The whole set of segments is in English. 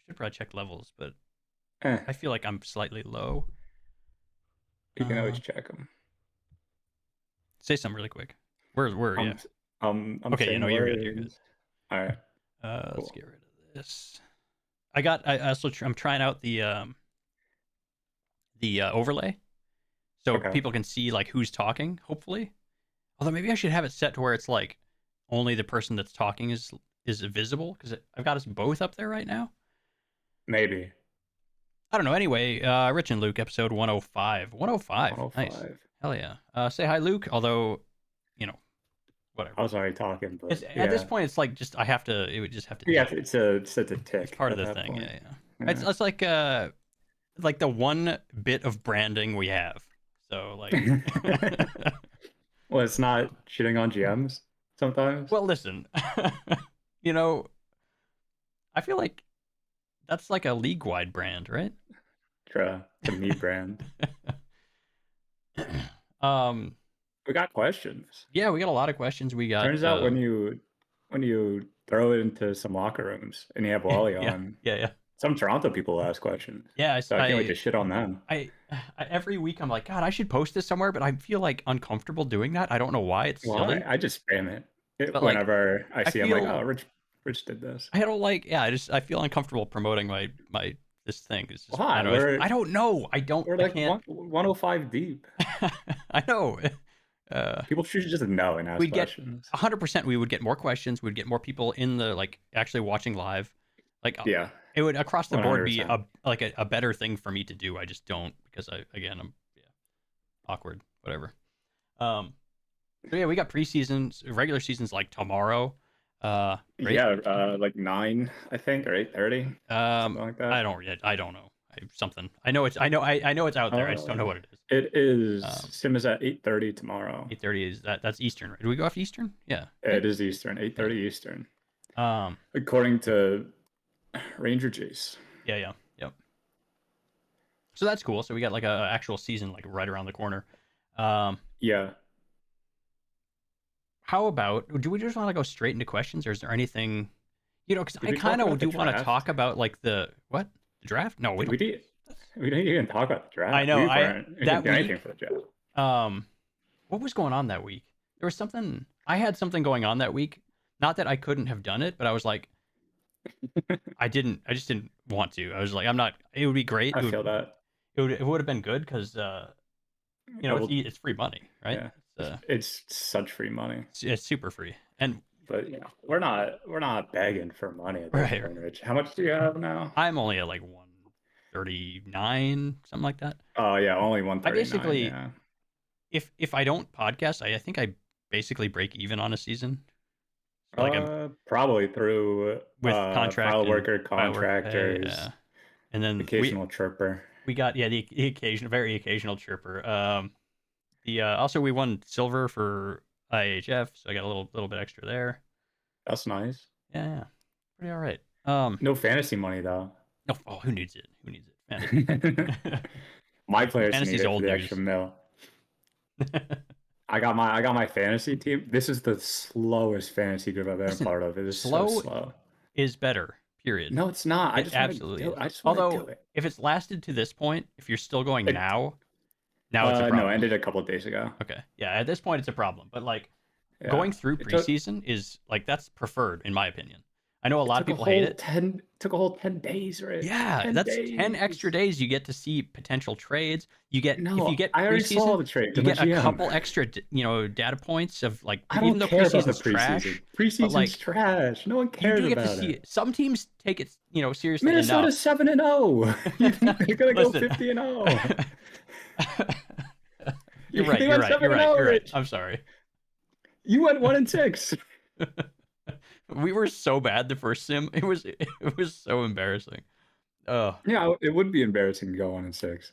Should probably check levels, but Eh, I feel like I'm slightly low. you can always Um, check them. say something really quick. Where yeah. I'm I'm Okay, you saying know you're good. You're good. words. All right, Let's cool. get rid of this. I also I'm trying out the overlay so Okay, people can see like who's talking. Hopefully, although maybe I should have it set to where it's like only the person that's talking is visible because I've got us both up there right now. maybe I don't know. Anyway, Rich and Luke, episode 105. 105. Nice. 105. Hell yeah. Say hi, Luke. Although, you know, whatever. I was already talking, It's but at this yeah, point, it's like just I have to. It would just have to yeah. tick. It's a It's tick part of at the that thing. point. Yeah, yeah. Yeah. It's like the one bit of branding we have. So like, Well, it's not shitting on GMs sometimes. well, listen. you know, I feel like that's like a league wide brand, right? True. It's a me brand. um. We got questions. Yeah, we got a lot of questions. We got Turns out when you throw it into some locker rooms and you have Wally yeah, on, yeah, yeah. some Toronto people ask questions. Yeah, So I can't wait to shit on them. every week I'm like, God, I should post this somewhere, but I feel like uncomfortable doing that. I don't know why. It's Well, I, silly, I just spam it but like, whenever I I see. I'm like, feel oh, Rich did this. I don't like. Yeah, I feel uncomfortable promoting my this thing. It's just I Why? don't know. I don't know. We're I like can't. 105 deep. I know. Uh, People should just know and ask we'd get questions. 100%. We would get more questions. We'd get more people in the like actually watching live. Like Yeah, it would across the board be 100%. a better thing for me to do. I just don't because I'm awkward. Whatever. Um, So yeah, we got preseasons, regular seasons like tomorrow. Great. Yeah, like 9, I think, or 8:30, something like that. I don't yet. I don't know. Something. I know it's. I know it's out there. I just don't know what it is. It is Um, Sim is at 8:30 tomorrow. 8:30 is that's Eastern, right? Do we go off Eastern? Yeah. It is Eastern, 8:30 Yeah. Eastern, Um. according to Ranger Jace. Yeah. Yeah. Yep. So that's cool. So we got like a actual season like right around the corner. Um. Yeah. How about do we just want to go straight into questions, or is there anything? Because Did I we talk kind of about the do want to draft? talk about like the what the draft. No, we Did we don't. did we didn't even talk about the I draft. know. We didn't That do anything week. for the draft. Um. What was going on that week? There was something. I had something going on that week. Not that I couldn't have done it, but I was like, I didn't. I just didn't want to. I was like, I'm not. It would be great. I feel that. It would have been good because I will, it's free money, right? yeah. It's such free money. It's super free, and But we're not begging for money at this right. point, Rich. How much do you have now? I'm only at like 139, something like that. Oh yeah, only I 139. basically, Yeah. if I don't podcast, I think I basically break even on a season. So like I'm Probably through with contract file and worker, file work pay, contractors, and then occasional chipper. we got the occasional, very occasional chirper. The also we won silver for IHF, so I got a little bit extra there. That's nice. Yeah, yeah. Pretty all right. No fantasy money though. No, oh, who needs it? Who needs it? Fantasy. My players need Fantasy's it for old the news. extra mil. I got my fantasy team. This is the slowest fantasy group I've been Listen, a part of. It is so slow slow. is better. Period. No, it's not. I It just want to absolutely do is. it. I just want to do Although, it. if it's lasted to this point, if you're still going It now it's a no, problem. ended a couple of days ago. Okay, yeah, at this point it's a problem. But like Yeah. going through It took preseason is like that's preferred in my opinion. I know a it lot of took a people hate whole it. 10 took a whole 10 days, Rich. Yeah, 10 that's 10 extra days. days you get to see potential trades. You get if you No, get I already saw preseason, the trade you to my get a GM. couple extra data points of like I even don't though care about the preseason's preseason. trash, but Preseason's like trash. No one you cares do get to about see it. it. Some teams take it, seriously Minnesota's enough. 7-0. You're gonna go Listen. 50-0. You're right. They You're went right. You're 7-0, right. You're right. Rich. I'm sorry. You went 1-6. We were so bad the first sim. It was so embarrassing. Oh, Yeah, it would be embarrassing to go 1-6.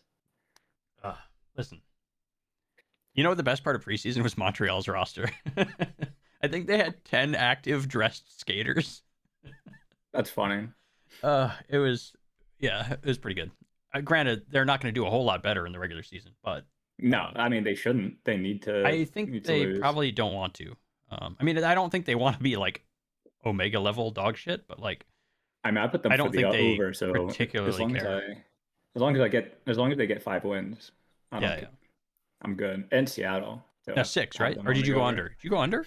uh, listen. You know what the best part of preseason was Montreal's roster. I think they had 10 active dressed skaters. That's funny. It was pretty good. Granted, they're not going to do a whole lot better in the regular season, but No, I mean they shouldn't. They I think need to they lose. probably don't want to. I mean, I don't think they want to be like Omega level dog shit, but like I mean, I put them I for don't the think they over. So as particularly long as care. as long as they get 5 wins, I Yeah, don't. yeah. I'm good. And Seattle No, to 6, have right? them Or on did you the go over. under? Did you go under?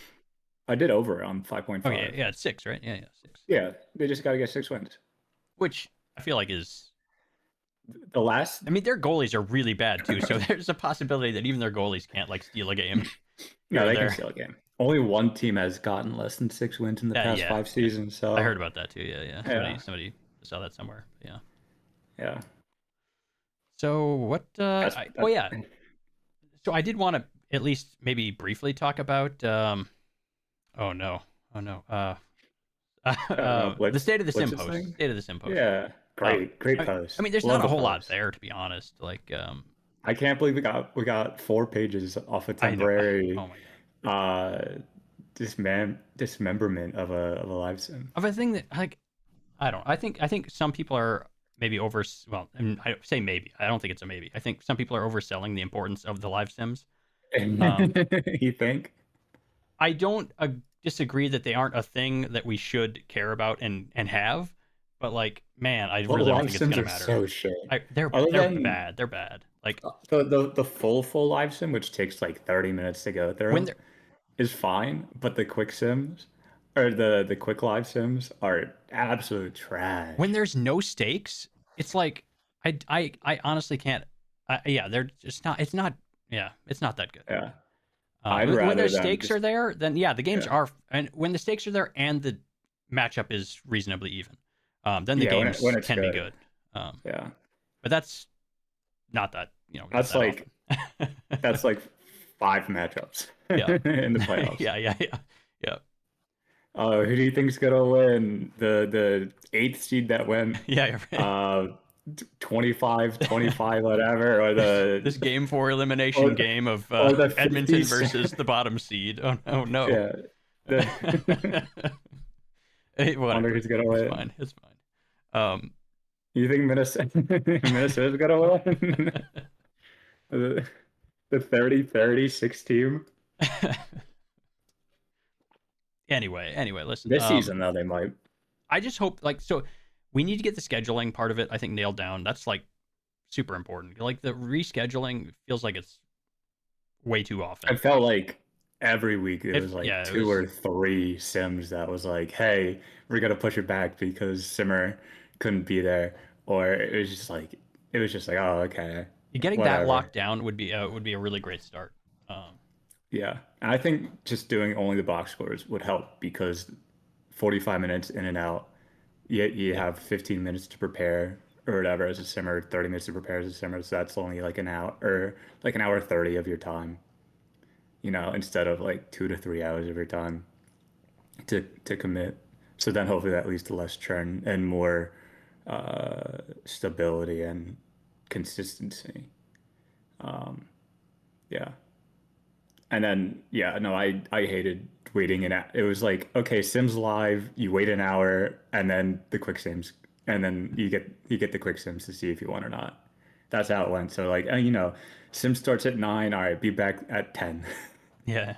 I did over on 5.5. Okay, yeah, it's 6, right? Yeah, yeah, 6. Yeah, they just got to get 6 wins. Which I feel like is. The last, I mean, their goalies are really bad too, so there's a possibility that even their goalies can't like steal a game here no, or they can there. steal a game. Only one team has gotten less than 6 wins in the past Yeah, 5 seasons. I So heard about that too. Yeah, yeah. yeah, Somebody saw that somewhere. Yeah. yeah. So what? That's Oh that. yeah. So I did want to at least maybe briefly talk about. Oh no. Oh no. I don't know The state of the what's sim his post. thing. State of the sim post. Yeah, Um, great I post. mean, there's not Love a the whole lot post. there to be honest. Like, I can't believe we got 4 pages off a I know. temporary Oh my god. dismemberment of a live sim. Of a thing that like I don't. I think some people are maybe over. Well, and I say maybe. I don't think it's a maybe. I think some people are overselling the importance of the live sims. Um, You think? I don't disagree that they aren't a thing that we should care about and have, but like, man, I Well, really don't live think it's sims gonna are matter. so shit. They're Other they're than bad. They're bad. Like the full live sim, which takes like 30 minutes to go when through, they're is fine, but the quick sims or the quick live sims are absolute when trash. there's no stakes, it's like I honestly can't. Yeah, they're just not. It's not. Yeah, it's not that good. Yeah. I'd When rather their them stakes just are there, then yeah, the games yeah. are. And when the stakes are there and the matchup is reasonably even, then the Yeah, when games it's can be good. good. Um, Yeah. but that's not that not That's that like often. that's like 5 matchups Yeah, in the playoffs. yeah. Who do you think's gonna win? The eighth seed that went Yeah, right. uh 25-25 whatever, or This the game four elimination or game of or the Edmonton 50s. versus the bottom seed. Oh no, no. Yeah. The Hey, I wonder whatever. who's gonna It's win. fine. It's fine. You think Minnesota's gonna win? The 30-36 team? Anyway, listen. This season though they might. I just hope like so we need to get the scheduling part of it I think nailed down. That's like super important. Like the rescheduling feels like it's way too I often. felt like every week it was like It two was or three Sims that was like, hey, we're gonna push it back because Simmer couldn't be there. Or it was just like, oh, okay, getting that whatever. locked down would be a really great start. Yeah. And I think just doing only the box scores would help because 45 minutes in and out, you Yeah. have 15 minutes to prepare or whatever as a simmer, 30 minutes to prepare as a simmer. So that's only like an hour or like an hour 30 of your time, instead of like 2 to 3 hours of your time to commit. So then hopefully that leads to less churn and more stability and consistency. Yeah. And then yeah, no, I hated waiting it was like, okay, Sims Live, you wait an hour and then the quick sims and then you get the quick sims to see if you won or not. That's how it went. So like, Sim starts at 9, all right, be back at 10. Yeah.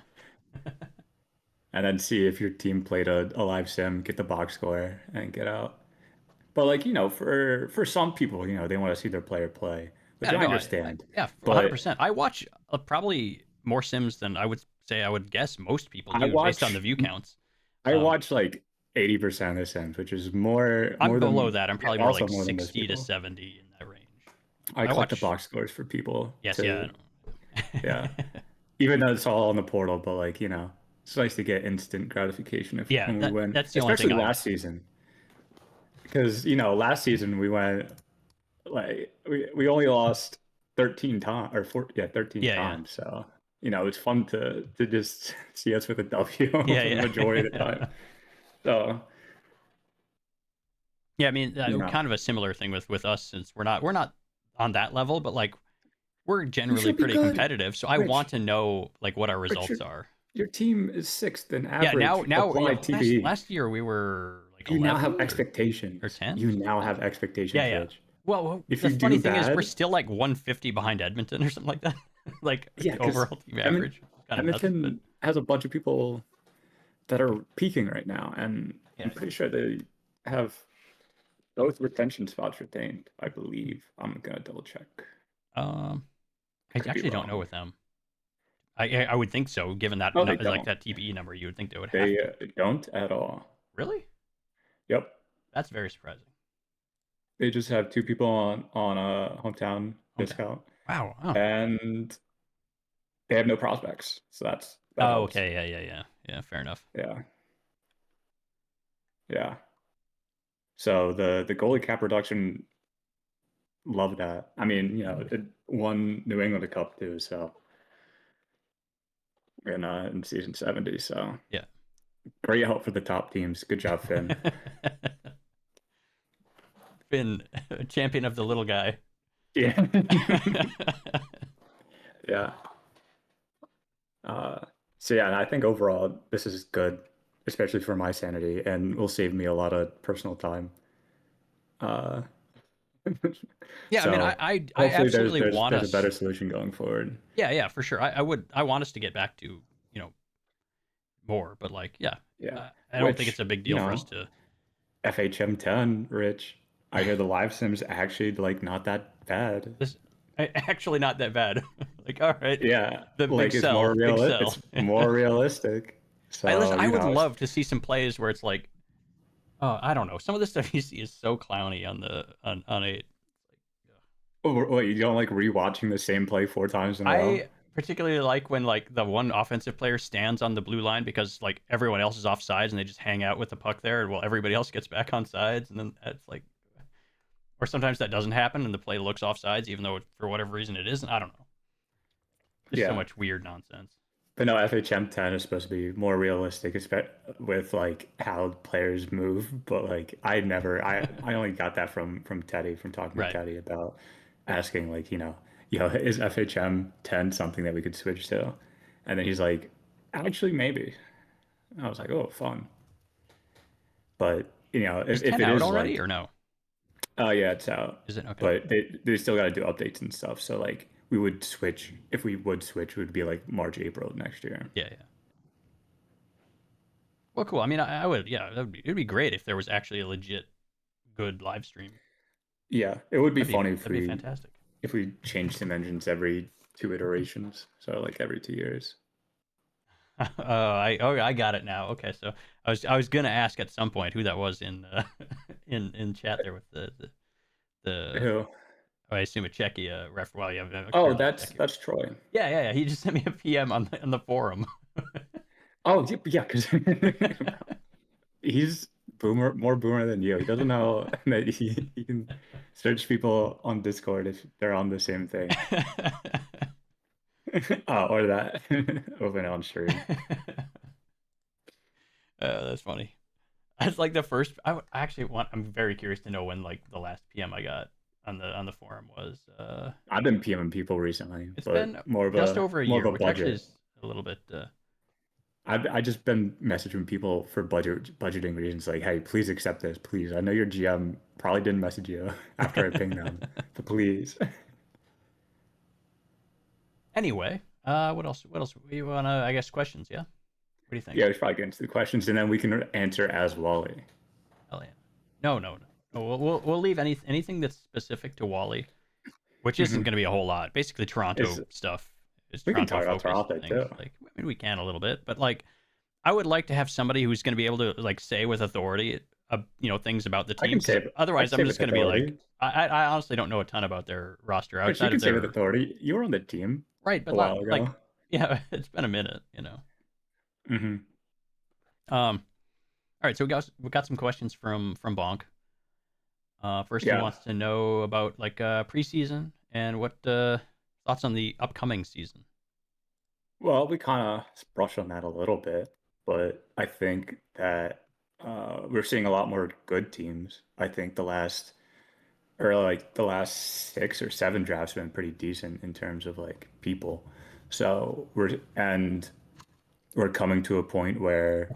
And then see if your team played a live sim, get the box score and get out. But like, for some people, they want to see their player play, which Yeah, I no, understand. yeah, But 100%. I watch probably more Sims than I would say I would guess most people I do based on the watch view counts. I Um, watch like 80% of the Sims, which is more I'm more below than that. I'm probably more also like more than most 60 to people. 70 in that range. I I collect the watch. box scores for people Yes, yeah. to yeah. Even though it's all on the portal, but like, it's nice to get instant gratification if Yeah, when we win. that's the only thing Especially I last want. season. Because, last season we went like we only lost 13 times or 4 yeah, 13 Yeah, times. So, it's fun to just see us with a W yeah, for the majority of the time. yeah. So, Yeah, I mean, you know, kind of a similar thing with us since we're not on that level, but like we're you generally should be pretty good, competitive. So I want Rich. to know like what our Rich, results are. your team is sixth in Yeah, average applied TPE. last year we were like You now have 11 or expectations. 10, You something now like that. have Yeah, expectations, yeah. Rich. Well, If the you funny do thing is we're bad, still like 150 behind Edmonton or something like that. Like yeah, because overall team average. Kind of nuts, but Edmonton has a bunch of people that are peaking right now, and I'm yeah, pretty sure they have. Both retention spots retained, I believe. I'm gonna double check. Um, I Could be actually don't know wrong. with them. I would think so, given that No, they like don't. that TPE number, you would think they would have They to. don't at all. Really? Yep. That's very surprising. They just have two people on a hometown Hometown. discount, Wow. Oh. and they have no prospects. So that Oh, helps. okay. Yeah. Fair enough. Yeah. Yeah. So the goalie cap reduction, love that. I mean, it won New England a cup too, so in season 70. So Yeah. great help for the top teams. Good job, Finn. Been a champion of the little guy. Yeah. Yeah. Uh, so yeah, I think overall this is good, especially for my sanity, and will save me a lot of personal time. Uh, Yeah, I mean, so I hopefully there's absolutely there's want there's a better us. solution going forward. Yeah, for sure. I want us to get back to more, but like, yeah, Yeah. I don't think Which, it's a big deal for us to. FHM 10, Rich. I hear the live sims actually like not that bad. This actually not that bad. Like, all right, Yeah, the like big sell. it's more realistic. I listen. So, I would love to see some plays where it's like, oh, I don't know. Some of the stuff you see is so clowny on a. wait, you don't like rewatching the same play 4 times in a row? I particularly like when like the one offensive player stands on the blue line because like everyone else is off sides and they just hang out with the puck there while everybody else gets back on sides, and then that's like, or sometimes that doesn't happen and the play looks off sides even though for whatever reason it isn't. I don't know. Just so Yeah. much weird nonsense. But no, FHM 10 is supposed to be more realistic, with like how players move. But like I only got that from Teddy, from talking to Right. Teddy about asking like, is FHM 10 something that we could switch to? And then he's like, actually maybe. And I was like, oh, fun. But Is if 10 it out is already like, or no? oh yeah, it's out. Is it okay? But they still got to do updates and stuff. So like we would switch, if we would switch, it would be like March, April next year. Yeah. Well, cool. I mean, I would. Yeah, it'd be great if there was actually a legit good live stream. Yeah, it would be funny That'd be fantastic. if we changed sim engines every 2 iterations, so like every 2 years. I got it now. Okay, so I was gonna ask at some point who that was in in chat there with the Who? I assume a Czechia ref. Well, yeah, Oh, clearly a that's Czechia. that's Troy. Yeah. He just sent me a PM on the forum. Oh, yeah, because he's more boomer than you. He doesn't know that he can search people on Discord if they're on the same thing. Oh, or that open on stream. That's funny. That's like the first. I actually want. I'm very curious to know when like the last PM I got on the forum was. I've been PMing people recently, It's but been just over a more of year, a which actually budget. is a little bit. I just been messaging people for budgeting reasons, like, hey, please accept this, please. I know your GM probably didn't message you after I pinged them, but please. Anyway, what else? What else? We want to? I guess questions. Yeah. What do you think? Yeah, we should probably get into the questions and then we can answer as Wally. Hell yeah. No. No, we'll leave anything that's specific to Wally, which isn't Hmm. going to be a whole lot. Basically, Is Toronto stuff is We can Toronto talk about focused Toronto things. too. Like, I mean, we can a little bit, but like, I would like to have somebody who's going to be able to like say with authority, things about the I team. can Because say it. I otherwise, can I'm say just with going to be like, authority. I honestly don't know a ton about their roster But you outside can of say with their authority. You were on the team right, but a while not ago. like, yeah, it's been a minute. Hmm. All right, so we got some questions from Bonk. First, he Yeah. wants to know about like preseason and what thoughts on the upcoming season. Well, we kind of brushed on that a little bit, but I think that we're seeing a lot more good teams. I think the last 6 or 7 drafts have been pretty decent in terms of like people. So we're coming to a point where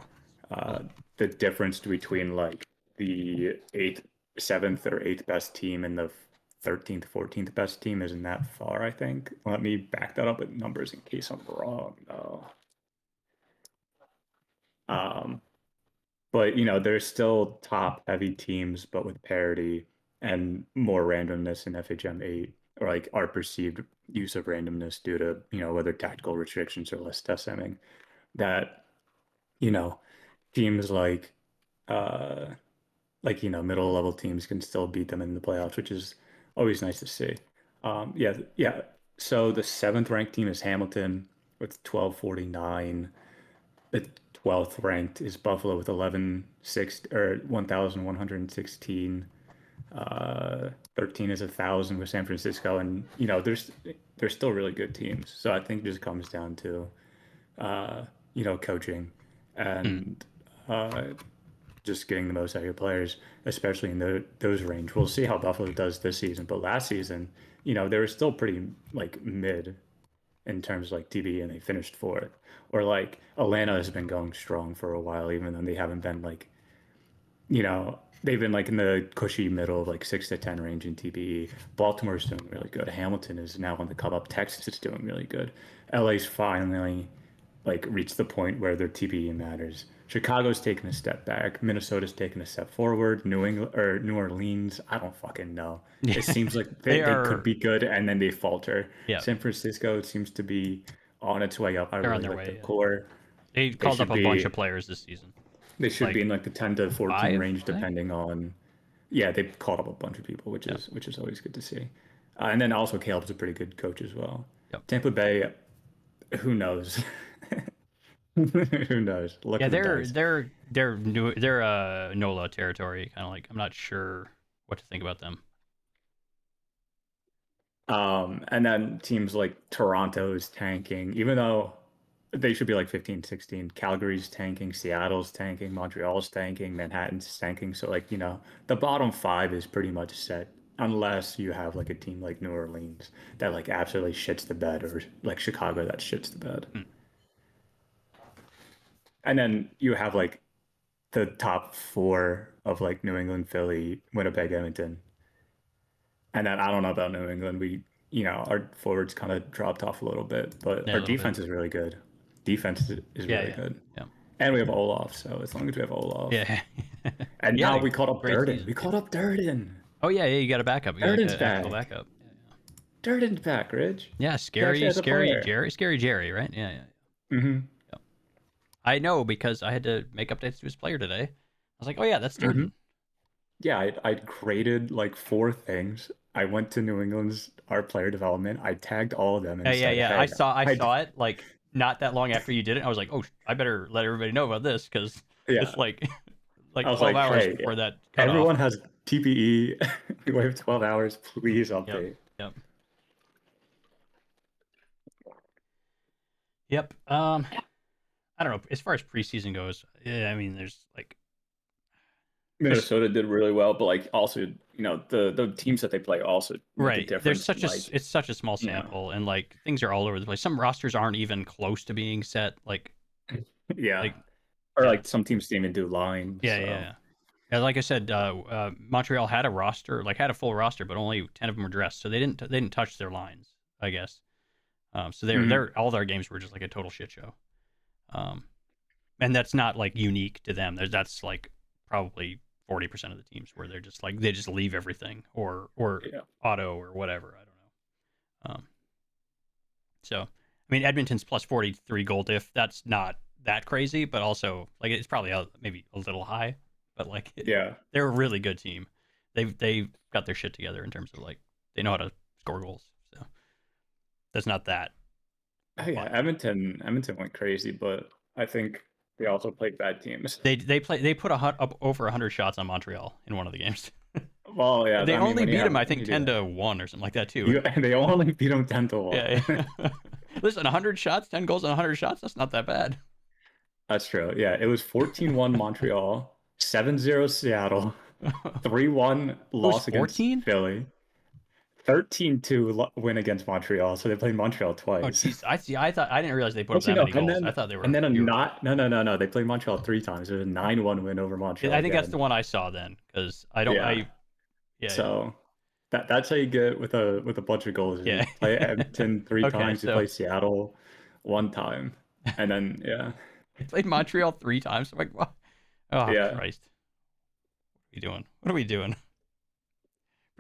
Hold uh, on. the difference between like the eighth, seventh, or eighth best team and the 13th, 14th best team isn't that far, I think. Let me back that up with numbers in case I'm wrong, though. Um, But there's still top heavy teams, but with parity and more randomness in FHM 8, or like our perceived use of randomness due to, whether tactical restrictions or less test semming, that, you know, teams uh middle level teams can still beat them in the playoffs, which is always nice to see. Yeah, yeah. So the seventh ranked team is Hamilton with 1249. The 12th ranked is Buffalo with 11,6 or 1,116. 13 is 1,000 with San Francisco, and there's still really good teams. So I think it just comes down to coaching Hmm. and uh, just getting the most out of your players, especially in those range. We'll see how Buffalo does this season, but last season, they were still pretty like mid in terms of like TV, and they finished fourth. Or like Atlanta has been going strong for a while, even though they haven't been like, they've been like in the cushy middle of like 6 to 10 range in TBE. Baltimore's doing really good. Hamilton is now on the come up. Texas is doing really good. LA's finally like reached the point where their TBE matters. Chicago's taken a step back. Minnesota's taken a step forward. New England or New Orleans, I don't fucking know. Yeah, It seems like they, they they could are. be good and then they falter. Yeah, San Francisco seems to be on its way up. I they're on really their like way. their Yeah. core. They They called up should a bunch be of players this season. they should Like be in like the 10 to 14 five, range I think. depending on. Yeah, they called up a bunch of people, which Yeah. is always good to see. And then also Caleb's a pretty good coach as well. Yep. Tampa Bay, who knows? Who knows? Look Yeah, of the they're dice. they're they're new. They're NOLA territory. Kind of like I'm not sure what to think about them. And then teams like Toronto is tanking, even though they should be like 15, 16. Calgary's tanking, Seattle's tanking, Montreal's tanking, Manhattan's tanking. So like, the bottom five is pretty much set unless you have like a team like New Orleans that like absolutely shits the bed or like Chicago that shits the bed. Hmm. And then you have like the top four of like New England, Philly, Winnipeg, Edmonton. And then I don't know about New England. Our forwards kind of dropped off a little bit, but Yeah, our a little bit. defense is really good. Defense is Yeah, really yeah, good. yeah, And we have Olaf, so as long as we have Olaf. yeah. And Yeah, now we caught up great Durden. season. We caught up Durden. Oh yeah, yeah. You got a backup. You got Durden's an actual back. backup. Durden's back, Rich. Yeah, He actually scary, has a scary player. Jerry, scary Jerry, right? Yeah, yeah, Hmm. yeah. I know because I had to make updates to his player today. I was like, oh yeah, that's Hmm. Durden. Yeah, I graded like four things. I went to New England's our player development. I tagged all of them Yeah, and yeah, said, yeah. I "Hey, saw, I I saw it like not that long after you did it. I was like, oh, I better let everybody know about this because yeah." it's like I like was 12 like, hours "Hey, before that cutoff. everyone has TPE. We have 12 hours. Please Yep, update." yep, yep. I don't know. As far as preseason goes, yeah, I mean, there's like, there's Minnesota did really well, but like also, the teams that they play also make a right. There's difference. such a Like, it's such a small you know, sample, and like things are all over the place. Some rosters aren't even close to being set. yeah, Like or yeah, like some teams didn't even do line. yeah, yeah. So Yeah. Yeah, like I said, Montreal had a roster, like had a full roster, but only 10 of them were dressed, so they didn't touch their lines, I guess. So mhm. all their games were just like a total shit show. Um, and that's not like unique to them. That's like probably 40% of the teams where they're just like they just leave everything or Yeah, auto or whatever. I don't know. So I mean Edmonton's plus 43 goal diff. That's not that crazy, but also like it's probably maybe a little high, but like yeah. they're a really good team. They've got their shit together in terms of like they know how to score goals. So that's not that. Oh, yeah, But Edmonton went crazy, but I think they also played bad teams. they put up over 100 shots on Montreal in one of the games. Well, yeah, They I mean, only beat him, I when think, you do 10 that, to 1 or something like that too. they only beat them 10-1. Yeah, yeah. Listen, 100 shots, 10 goals on 100 shots. That's not that bad. That's true. Yeah, it was 14-1 Montreal, 7-0 Seattle, 3-1 It was loss against 14. Philly, 13-2 win against Montreal. So they played Montreal Oh, twice. jeez. I see. I didn't realize they put up Actually, that no, many and goals. I then thought they and were then a fewer. not no no no no. They played Montreal three times. It was a 9-1 win over Montreal I think that's again. the one I saw then because I don't. Yeah. I yeah, yeah, So that's how you get with a bunch of goals. You yeah. play Edmonton three Okay, times, you so play Seattle one time, and then yeah. I played Montreal 3 times. I'm like, what? Oh Yeah. Christ! What are we doing? What are we doing?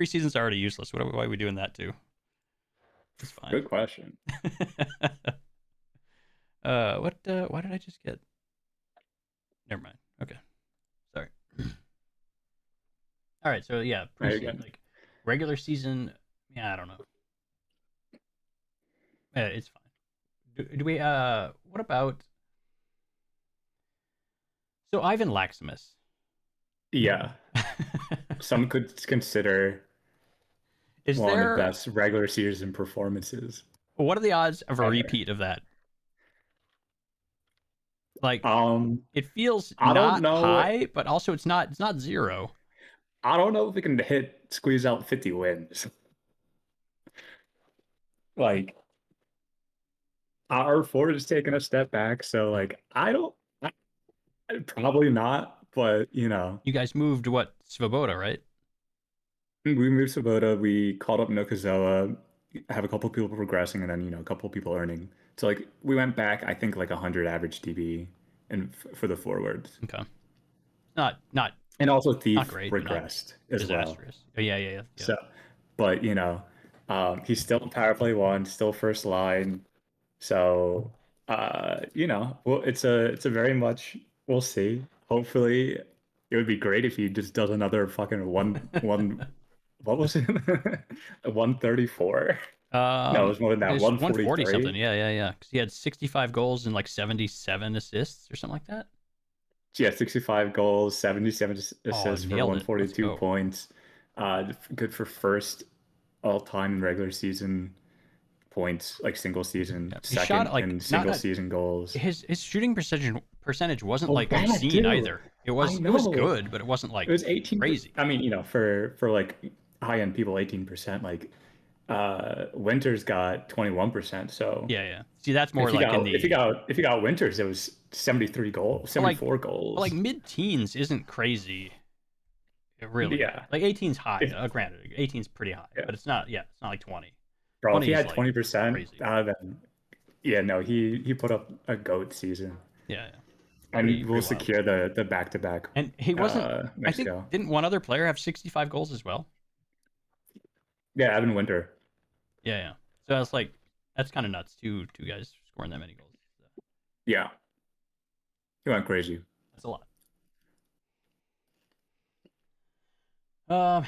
Preseason's already useless. Why are we doing that too? It's fine. Good question. What? Why did I just get? Never mind. Okay, sorry. All right, so yeah, There you preseason, go. like regular season. Yeah, I don't know. It's fine. Do we? What about? So Ivan Laxamus. Yeah. Some could consider Is one of the there? best regular season performances. What are the odds of a Ever. repeat of that? Like, Um, it feels I don't not know. high, but also it's not. It's not zero. I don't know if we can squeeze out 50 wins. Like our forward is taking a step back, so like I don't. Probably not, but You guys moved what Svoboda, right? we moved Sabota, we called up Nokazoa, have a couple people progressing, and then a couple people earning. So like we went back, I think like 100 average DB, and for the forwards, Okay, not and also not Thief great, but not regressed as well. disastrous. Oh, yeah. So, but he's still power play one, still first line. So, well, it's a very much we'll see. Hopefully, it would be great if he just does another fucking one. What was it? 134? No, it was more than that. It's 140 something. 143. Yeah. Because he had 65 goals and like 77 assists or something like that. Yeah, 65 goals, 77 Oh, assists for nailed it. Let's 142 go. points. Good for first all time in regular season points, like single season, Yeah. He shot second like in not single not season goals. his shooting percentage wasn't Oh, like bad obscene too. either. I It was know. good, but it wasn't It like was 18. crazy. I mean, for like high end people, 18%. Like Winters got 21%. So Yeah. See, that's more like in the if you got Winters, it was 73 goals, but like 74 but like goals. mid-teens isn't crazy, really. Yeah. Like 18's high. If Granted, 18's pretty high, yeah. but it's not. Yeah, it's not like 20. Bro, if 20 he is had like 20%, crazy. then yeah, no, he put up a goat season. Yeah. And we'll Pretty wild. secure the back-to-back And he wasn't. I think Mexico. didn't one other player have 65 goals as well? Yeah, Evan Winter. Yeah. So that's like that's kind of nuts. Two guys scoring that many goals. So Yeah. He went crazy. that's a lot. Um.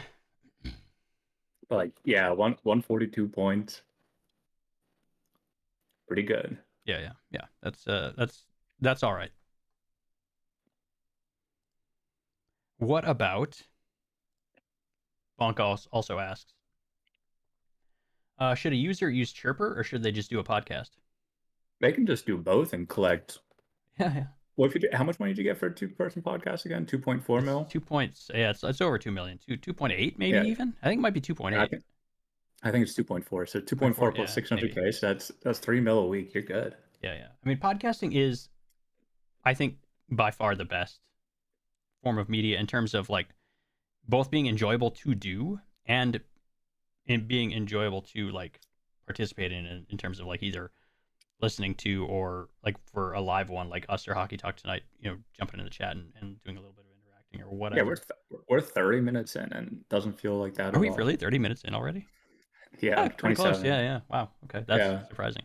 But like, yeah, 142 points. Pretty good. Yeah. That's all right. What about Bonk also asks, should a user use Chirper or should they just do a podcast? They can just do both and collect. Yeah. What if you how much money did you get for a two-person podcast again? 2.4 It's mil? 2 points. Yeah, it's over 2 million. 2.8 maybe Yeah. even. I think it might be 2.8. I think it's 2.4. So 2.4 2.4. plus Yeah, maybe. 600K. So that's 3 mil a week. You're good. Yeah. I mean, podcasting is, I think, by far the best form of media in terms of like both being enjoyable to do and in being enjoyable to like participate in terms of like either listening to or like for a live one like us or Hockey Talk Tonight, jumping in the chat and doing a little bit of interacting or Yeah, whatever. we're 30 minutes in and it doesn't feel like that Are at we all. really 30 minutes in already? Yeah, Pretty close. 27. Yeah. Wow. Okay, that's Yeah. surprising.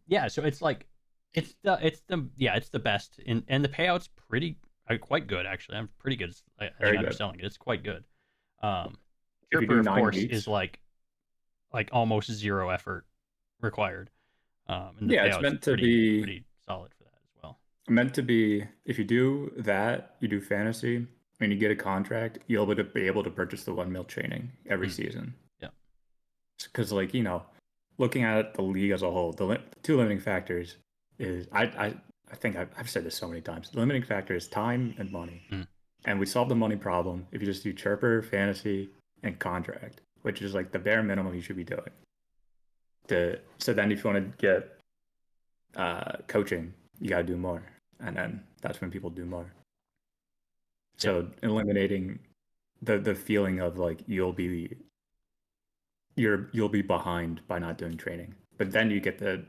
Yeah. So it's like it's the best, and the payout's pretty quite good actually. I'm pretty good. I think Very good. underselling it. It's quite good. If you Chirper do of 9 course weeks, is like almost zero effort required. And the yeah, it's payout's meant to be pretty solid for that as well. if you do that, you do fantasy and you get a contract, you'll be able to purchase the 1 mil training every season. Yeah. Because like, looking at the league as a whole, the two limiting factors is I think I've said this so many times. The limiting factor is time and money. And we solve the money problem if you just do Chirper, fantasy, and contract, which is like the bare minimum you should be doing. So then if you want to get coaching, you got to do more. And then that's when people do more. So eliminating the feeling of like you'll be behind by not doing training. But then you get the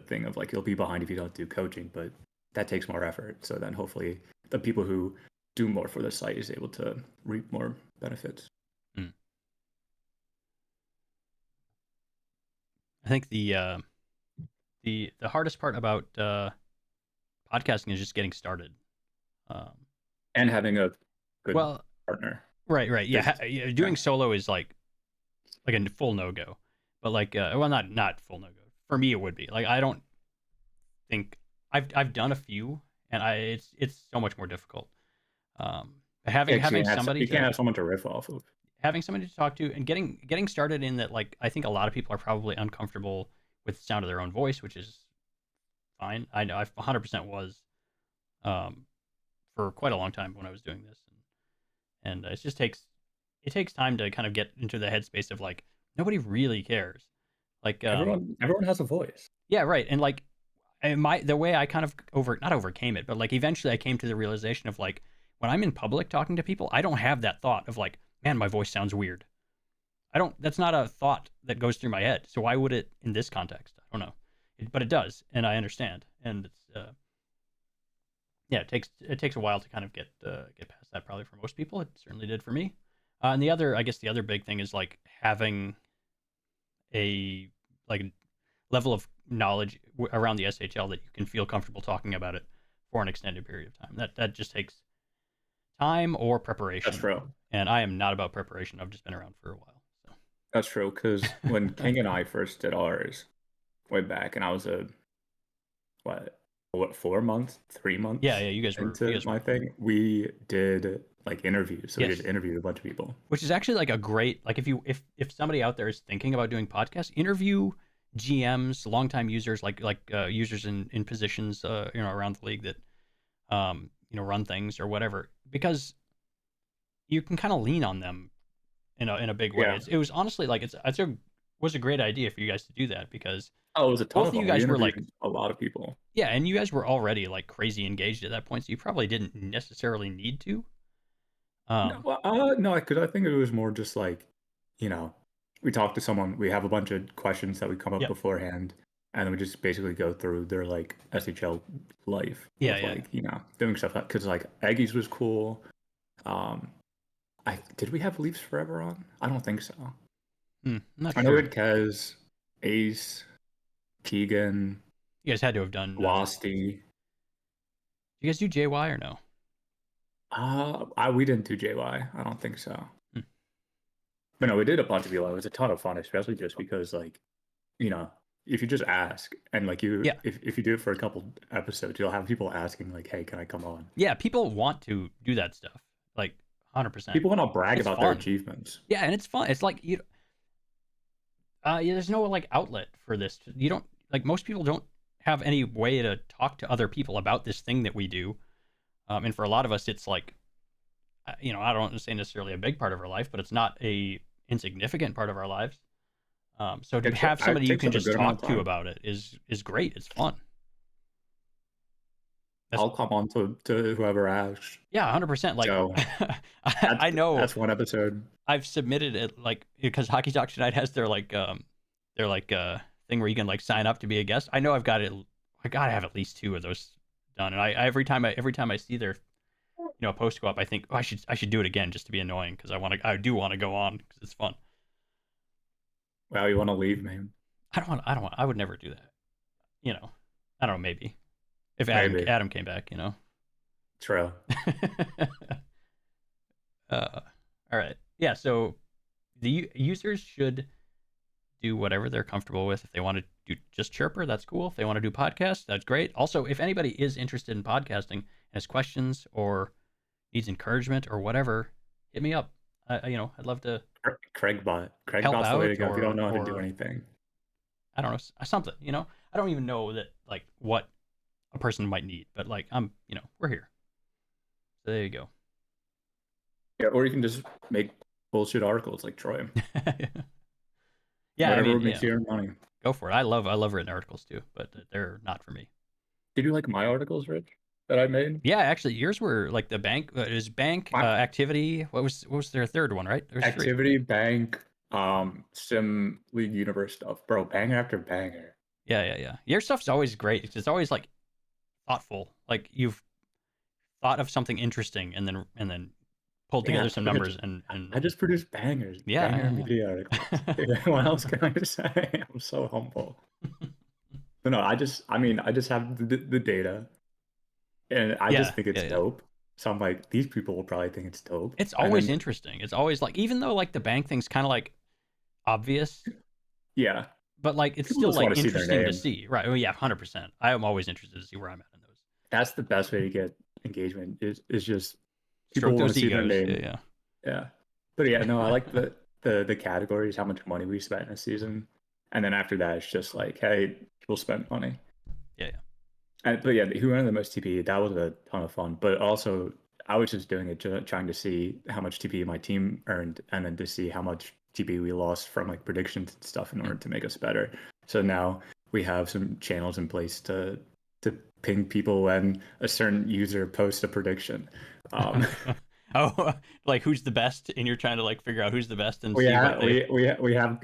thing of like you'll be behind if you don't do coaching, but that takes more effort. So then hopefully the people who do more for the site is able to reap more benefits. I think the hardest part about podcasting is just getting started. And having a good Well, partner. right, yeah. Just- Doing yeah. solo is like a full no go, but like, well, not full no go. For me, it would be like I don't think I've done a few, and it's so much more difficult. Yeah, 'cause Having somebody you can't to have someone to riff off of. talk to and getting started in that, like, I think a lot of people are probably uncomfortable with the sound of their own voice, which is fine. I know I 100% was um, for quite a long time when I was doing this, and it takes time to kind of get into the headspace of like nobody really cares. Like, Everyone has a voice. yeah, right, and like the way I kind of not overcame it, but like eventually I came to the realization of like when I'm in public talking to people, I don't have that thought of like, man, my voice sounds weird. I don't. That's not a thought that goes through my head. So why would it in this context? I don't know, but it does, and I understand. And it's yeah, it takes a while to kind of get past that. Probably for most people, it certainly did for me. And I guess the other big thing is like having a like level of knowledge around the SHL that you can feel comfortable talking about it for an extended period of time. That just takes time or preparation. That's true. And I am not about preparation. I've just been around for a while. So. That's true. Because when King and I first did ours way back, and I was what 4 months, 3 months. Yeah, you guys were into my thing. We did like interviews, so we Yes. just interviewed a bunch of people. Which is actually like a great, like, if somebody out there is thinking about doing podcasts, interview GMs, longtime users, like users in positions around the league that run things or whatever, because you can kind of lean on them in a big way. Yeah. It was honestly like was a great idea for you guys to do that, because Oh, it was a ton both of of you them. guys We were like, interviewed a lot of people. yeah, and you guys were already like crazy engaged at that point, so you probably didn't necessarily need to. No, because I think it was more just like, we talk to someone, we have a bunch of questions that we come up Yep. beforehand, and then we just basically go through their like SHL life. Yeah, of, yeah. like, doing stuff because like Aggies was cool. Did we have Leafs Forever on? I don't think so. I'm not I know sure. we had Kez, Ace, Keegan, You guys had to have done. Wasty. Did you guys do JY or no? We didn't do JY. I don't think so. Hmm. But no, we did a bunch of UI. It was a ton of fun, especially just because, like, if you just ask and like Yeah. if you do it for a couple episodes, you'll have people asking like, "Hey, can I come on?" Yeah, people want to do that stuff, like 100%. People want to brag It's about their fun. achievements. Yeah, and it's fun. It's like there's no like outlet for this. You don't, like, most people don't have any way to talk to other people about this thing that we do. And for a lot of us, it's like, I don't want to say necessarily a big part of our life, but it's not a insignificant part of our lives. So to have somebody you can just talk to about it is great. It's fun. I'll come on to whoever asks. Yeah, 100%. Like, So, I know that's one episode. I've submitted it, like, because Hockey Talk Tonight has their thing where you can like sign up to be a guest. I know I've got it. I gotta have at least 2 of those done. And I every time I see their post go up, I think, oh, I should do it again just to be annoying, because I do want to go on because it's fun. Wow, you want to leave, man? I don't want. I would never do that. I don't know. Maybe if Adam came back, True. All right. Yeah. So the users should do whatever they're comfortable with. If they want to do just Chirper, that's cool. If they want to do podcasts, that's great. Also, if anybody is interested in podcasting and has questions or needs encouragement or whatever, hit me up. I'd love to. Craigbot. Help Craigbot's the way to go. out, If you don't know how to or do anything. I don't know, something. I don't even know that, like, what a person might need, but like, we're here. So there you go. Yeah, or you can just make bullshit articles like Troy. Yeah, whatever makes you earn money. Go for it. I love written articles too, but they're not for me. Did you like my articles, Rich, that I made? Yeah, actually, yours were like the bank. Is bank activity? What was their third one? Right? Activity, 3. Bank, Sim League Universe stuff, bro. Banger after banger. Yeah. Your stuff's always great. It's always like thoughtful. Like, you've thought of something interesting and then pulled Yeah, together some numbers and I just produce bangers, banger yeah, media articles. yeah. What else can I say? I'm so humble. But no, I mean, I just have the data, and I just Yeah, think yeah, it's yeah. dope. So I'm like, these people will probably think it's dope. It's And always then, interesting. It's always like, even though like the bank thing's kind of like obvious, yeah, but like it's people still just want like to see their interesting to name. see. Right. Oh yeah, 100%. I am always interested to see where I'm at in those. That's the best way to get engagement is just people Stroke want those to see their egos. name. Yeah, Yeah. But yeah, no, I like yeah. the categories, how much money we spent in a season. And then after that, it's just like, hey, people spent money. Yeah, yeah. But yeah, who earned the most TP? That was a ton of fun. But also, I was just doing it trying to see how much TP my team earned, and then to see how much TP we lost from like predictions and stuff in order to make us better. So now we have some channels in place to ping people when a certain user posts a prediction. Um, Oh, like who's the best, and you're trying to like figure out who's the best and we see what have they.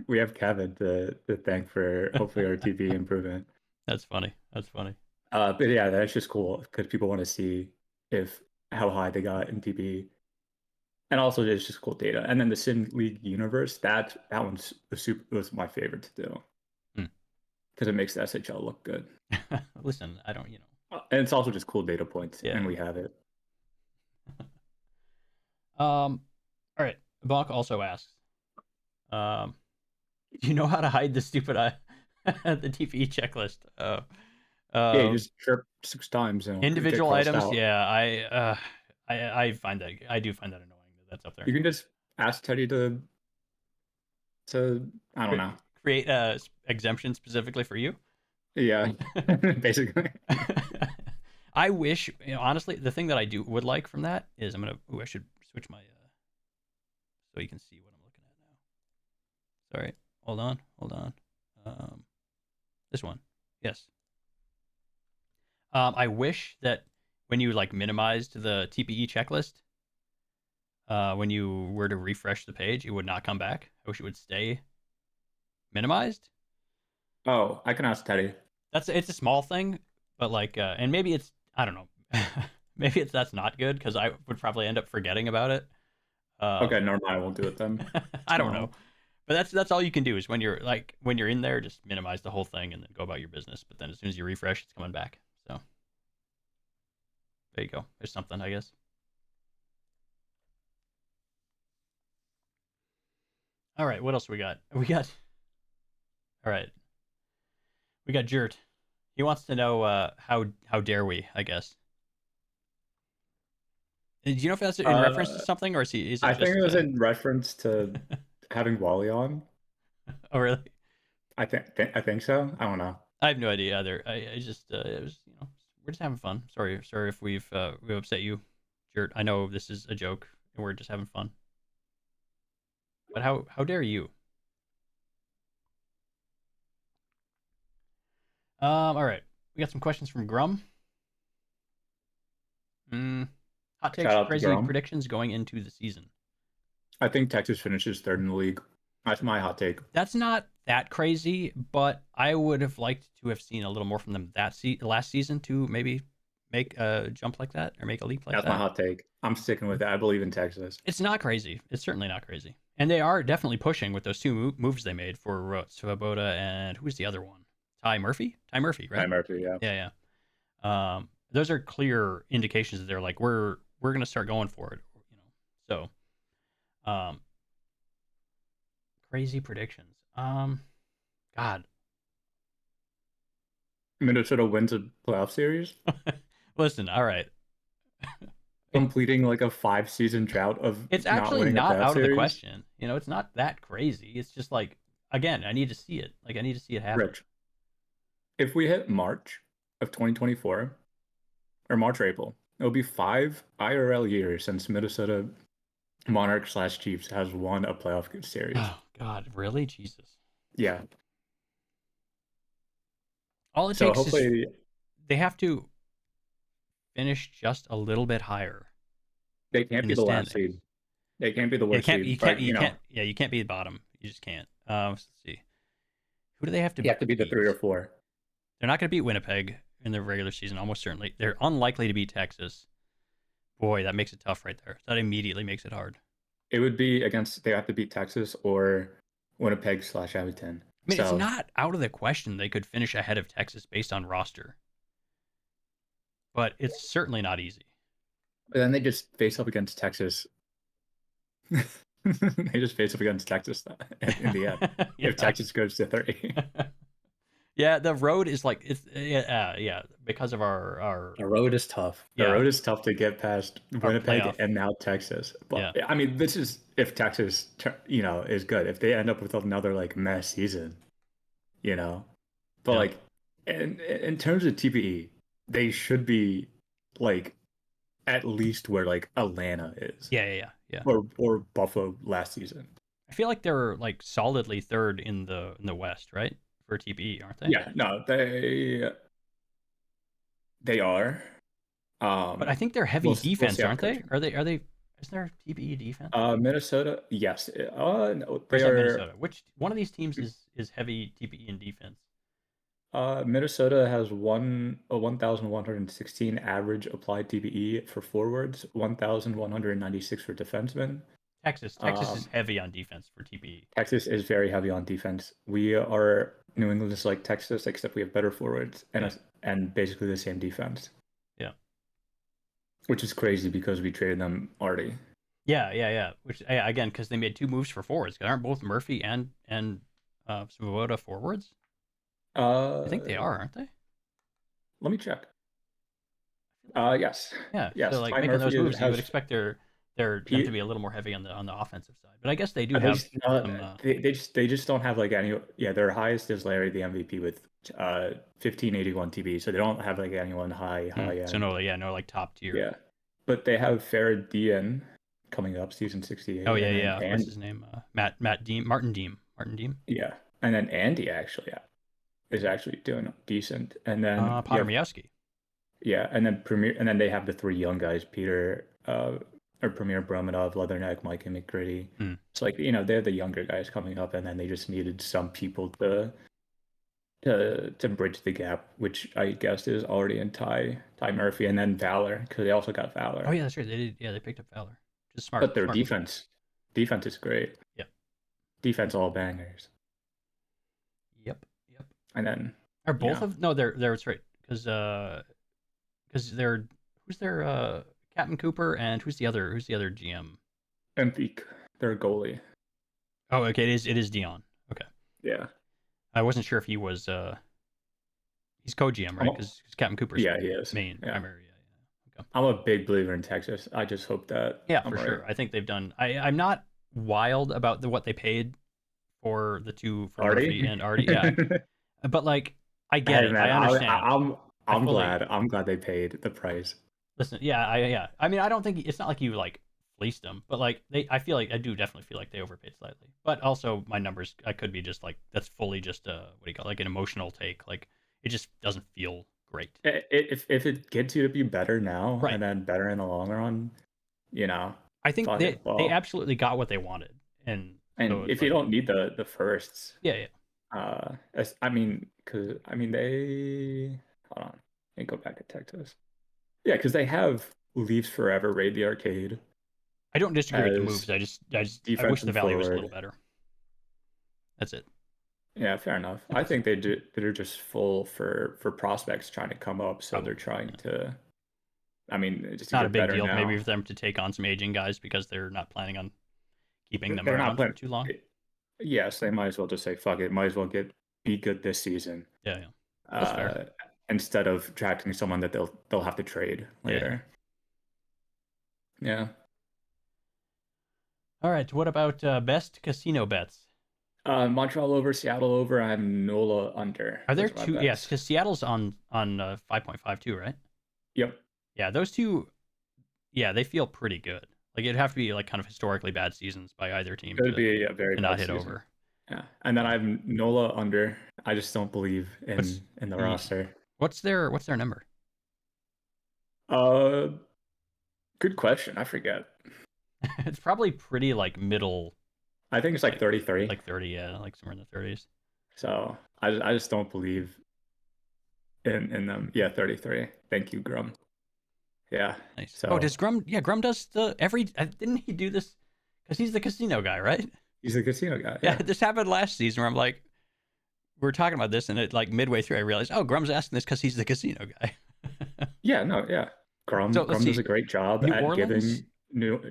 we have Kevin to thank for hopefully our TP improvement. That's funny. That's funny. But yeah, that's just cool because people want to see if how high they got in TP, and also it's just cool data. And then the Sim League universe, that one's the super was my favorite to do Hmm. because it makes the SHL look good, Listen, I don't, and it's also just cool data points, yeah. and we have it. All right. Bonk also asks, um, do you know how to hide the stupid the TPE checklist? Yeah, you Um, just chirp 6 times and it'll get Individual crossed items, out. yeah, I find that I do find that annoying that that's up there. You can just ask Teddy to I don't know. Create exemption specifically for you. Yeah, basically. I wish, honestly, the thing that I do would like from that is I'm gonna. Ooh, I should switch my so you can see what I'm looking at now. Sorry, hold on. Um, this one, yes. I wish that when you like minimized the TPE checklist, when you were to refresh the page, it would not come back. I wish it would stay minimized. Oh, I can ask Teddy. It's a small thing, but like, and maybe it's I don't know, maybe it's that's not good because I would probably end up forgetting about it. Okay, Um, never mind. I won't do it then. I don't know, Tomorrow. but that's all you can do is when you're in there, just minimize the whole thing and then go about your business. But then as soon as you refresh, it's coming back. So there you go. There's something, I guess. All right, what else we got? All right. We got Jert. He wants to know how dare we? I guess. Do you know if that's in reference to Uh, something, or is it I think just? it was in reference to having Wally on. Oh, really? I think so. I don't know. I have no idea either. I just it was we're just having fun. Sorry if we've upset you, Jert. I know this is a joke and we're just having fun. But how dare you? All right. We got some questions from Grum. Mm, hot Shout takes, out to crazy Grum. predictions going into the season. I think Texas finishes third in the league. That's my hot take. That's not that crazy, but I would have liked to have seen a little more from them last season to maybe make a jump like that or make a leap like That's my that. hot take. I'm sticking with it. I believe in Texas. It's not crazy. It's certainly not crazy. And they are definitely pushing with those two moves they made for Svoboda and who's the other one? Ty Murphy? Ty Murphy, Ty right? Murphy, yeah. Yeah, yeah. Those are clear indications that they're like we're gonna start going for it, So, crazy predictions. God. Minnesota wins a playoff series, Listen, all right. completing like a 5 season drought of It's not actually winning a not playoff out of the series. question. It's not that crazy. It's just like again, I need to see it. Like I need to see it happen. Rich, if we hit March of 2024 or March or April, it'll be 5 IRL years since Minnesota Monarchs slash Chiefs has won a playoff series. Oh God, really? Jesus. Yeah. All it So takes is hopefully they have to finish just a little bit higher they can't in be the the last standings. seed. They can't be the It worst can't seed, but yeah, you can't be the bottom. You just can't. Let's see. Who do they have to you have to be the beat? 3 or 4. They're not going to beat Winnipeg in the regular season, almost certainly. They're unlikely to beat Texas. Boy, that makes it tough right there. That immediately makes it hard. It would be against they have to beat Texas or Winnipeg/Edmonton. I mean, it's So not out of the question they could finish ahead of Texas based on roster, but it's certainly not easy. but then they just face up against Texas. They just face up against Texas in the end. Yeah. If Texas goes to 3. Yeah, the road is like it's yeah because of our The road is tough. The Yeah. road is tough to get past Our Winnipeg playoff. and now Texas. But Yeah. I mean, this is if Texas, is good. If they end up with another like mess season, But Yeah. like, in terms of TPE, they should be like at least where like Atlanta is, Yeah. or Buffalo last season. I feel like they're like solidly third in the West, right? For TPE, aren't they? Yeah, no, they are. But I think they're heavy We'll defense, see how aren't they? coaching. Are they? Is there TPE defense? Minnesota, yes. No, Or they is that are. Minnesota? Which one of these teams is heavy TPE in defense? Minnesota has 1,116 average applied TPE for forwards, 1,196 for defensemen. Texas is heavy on defense for TPE. Texas is very heavy on defense. We are New England is like Texas, except we have better forwards and basically the same defense. Yeah, which is crazy because we traded them already. Yeah. Which again, because they made 2 moves for forwards. Aren't both Murphy and Svoboda forwards? I think they are, aren't they? Let me check. Yes. Yeah. Yes. So like Ty making Murphy those moves, you would expect them to be a little more heavy on the offensive side. But I guess they do have some. They just don't have like any. Yeah, their highest is Larry, the MVP, with 1581 TB. So they don't have like anyone high end. So no like top tier. Yeah, but they have Farrad Dian coming up season 68. Oh yeah. What's his name? Martin Deem. Yeah, and then Andy is actually doing decent. And then Podomyevsky. Yeah, and then they have the 3 young guys, Peter, Premier Bromanov, Leatherneck, Mike, and McGrady. It's like, they have the younger guys coming up, and then they just needed some people to bridge the gap, which I guess is already in Ty Murphy, and then Valor, because they also got Valor. Oh yeah, that's right. They did. Yeah, they picked up Valor. Just smart. But their smart defense is great. Yep. Defense all bangers. Yep. And then are both of they're that's right because they're who's their Captain Cooper and who's the other GM? Empik, their goalie. Oh, okay. It is Dion. Okay. Yeah. I wasn't sure if he was he's co-GM, right? Because Captain Cooper's he is main primary. Yeah. Okay. I'm a big believer in Texas. I just hope that for sure. I think they've done. I'm not wild about what they paid for the 2 for Murphy and Artie. Yeah. But like I get it. Man, I understand. I'm glad they paid the price. Listen, yeah. I mean, I don't think it's not like you like fleeced them, but like I do definitely feel like they overpaid slightly. But also my numbers, I could be just like that's fully just what do you call it, like an emotional take. Like it just doesn't feel great. If it gets you to be better now and then better in the long run, I think they absolutely got what they wanted, and so if you don't need the firsts, yeah. I mean, they hold on, let me go back to Texas. Yeah, because they have Leafs Forever, Raid the Arcade. I don't disagree with the moves. I wish the value was a little better. That's it. Yeah, fair enough. I think they're just full for prospects trying to come up, so they're trying to. I mean, it's not a big deal. Now. Maybe for them to take on some aging guys because they're not planning on keeping them around for too long. Yes, they might as well just say fuck it. Might as well be good this season. Yeah. That's fair. Instead of drafting someone that they'll have to trade later. Yeah. All right. What about best casino bets? Montreal over, Seattle over. I'm Nola under. Are there 2? Yes, because Seattle's on 5.52, right? Yep. Yeah, those 2. Yeah, they feel pretty good. Like it'd have to be like kind of historically bad seasons by either team. It would be a very bad not hit season. Over. Yeah, and then I'm Nola under. I just don't believe in the roster. What's their number? Good question. I forget. It's probably pretty like middle. I think it's like 33. Like 30, yeah, like somewhere in the 30s. So I just don't believe in them. Yeah, 33. Thank you, Grum. Yeah. Nice. Oh, So does Grum? Yeah, Grum does the every. Didn't he do this? Because he's the casino guy, right? he's a casino guy. Yeah, Yeah. this happened last season where I'm like, we were talking about this, and it like midway through, I realized, oh, Grum's asking this because he's the casino guy. Yeah. No. Yeah. So let's Grum does see, a great job New at Orleans. giving new.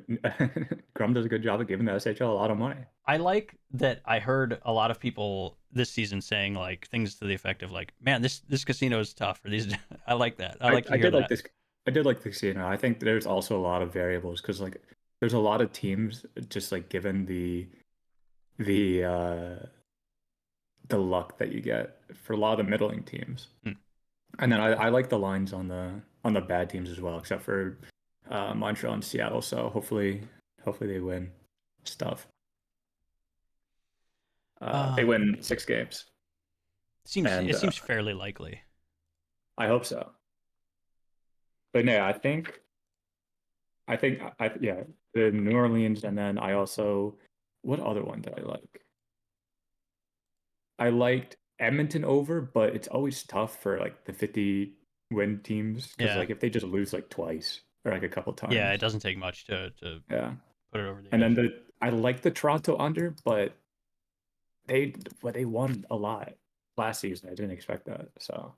Grum does a good job at giving the SHL a lot of money. I like that. I heard a lot of people this season saying like things to the effect of like, man, this casino is tough. Or these, I like that. I like to I hear did like that. this. I did like the casino. I think there's also a lot of variables because like there's a lot of teams just like given the the luck that you get for a lot of the middling teams. Hmm. And then I like the lines on the bad teams as well, except for Montreal and Seattle. So hopefully they win stuff. They Uh, win 6 games, seems and it seems fairly likely. I hope so. But no, yeah, the New Orleans, and then I also what other one did I like? I liked Edmonton over, but it's always tough for like the 50 win teams because Yeah, like if they just lose like twice or like a couple yeah. It times, doesn't take much to yeah. put it over the And then edge. the I like the Toronto under, but they won a lot last season. I didn't expect that. So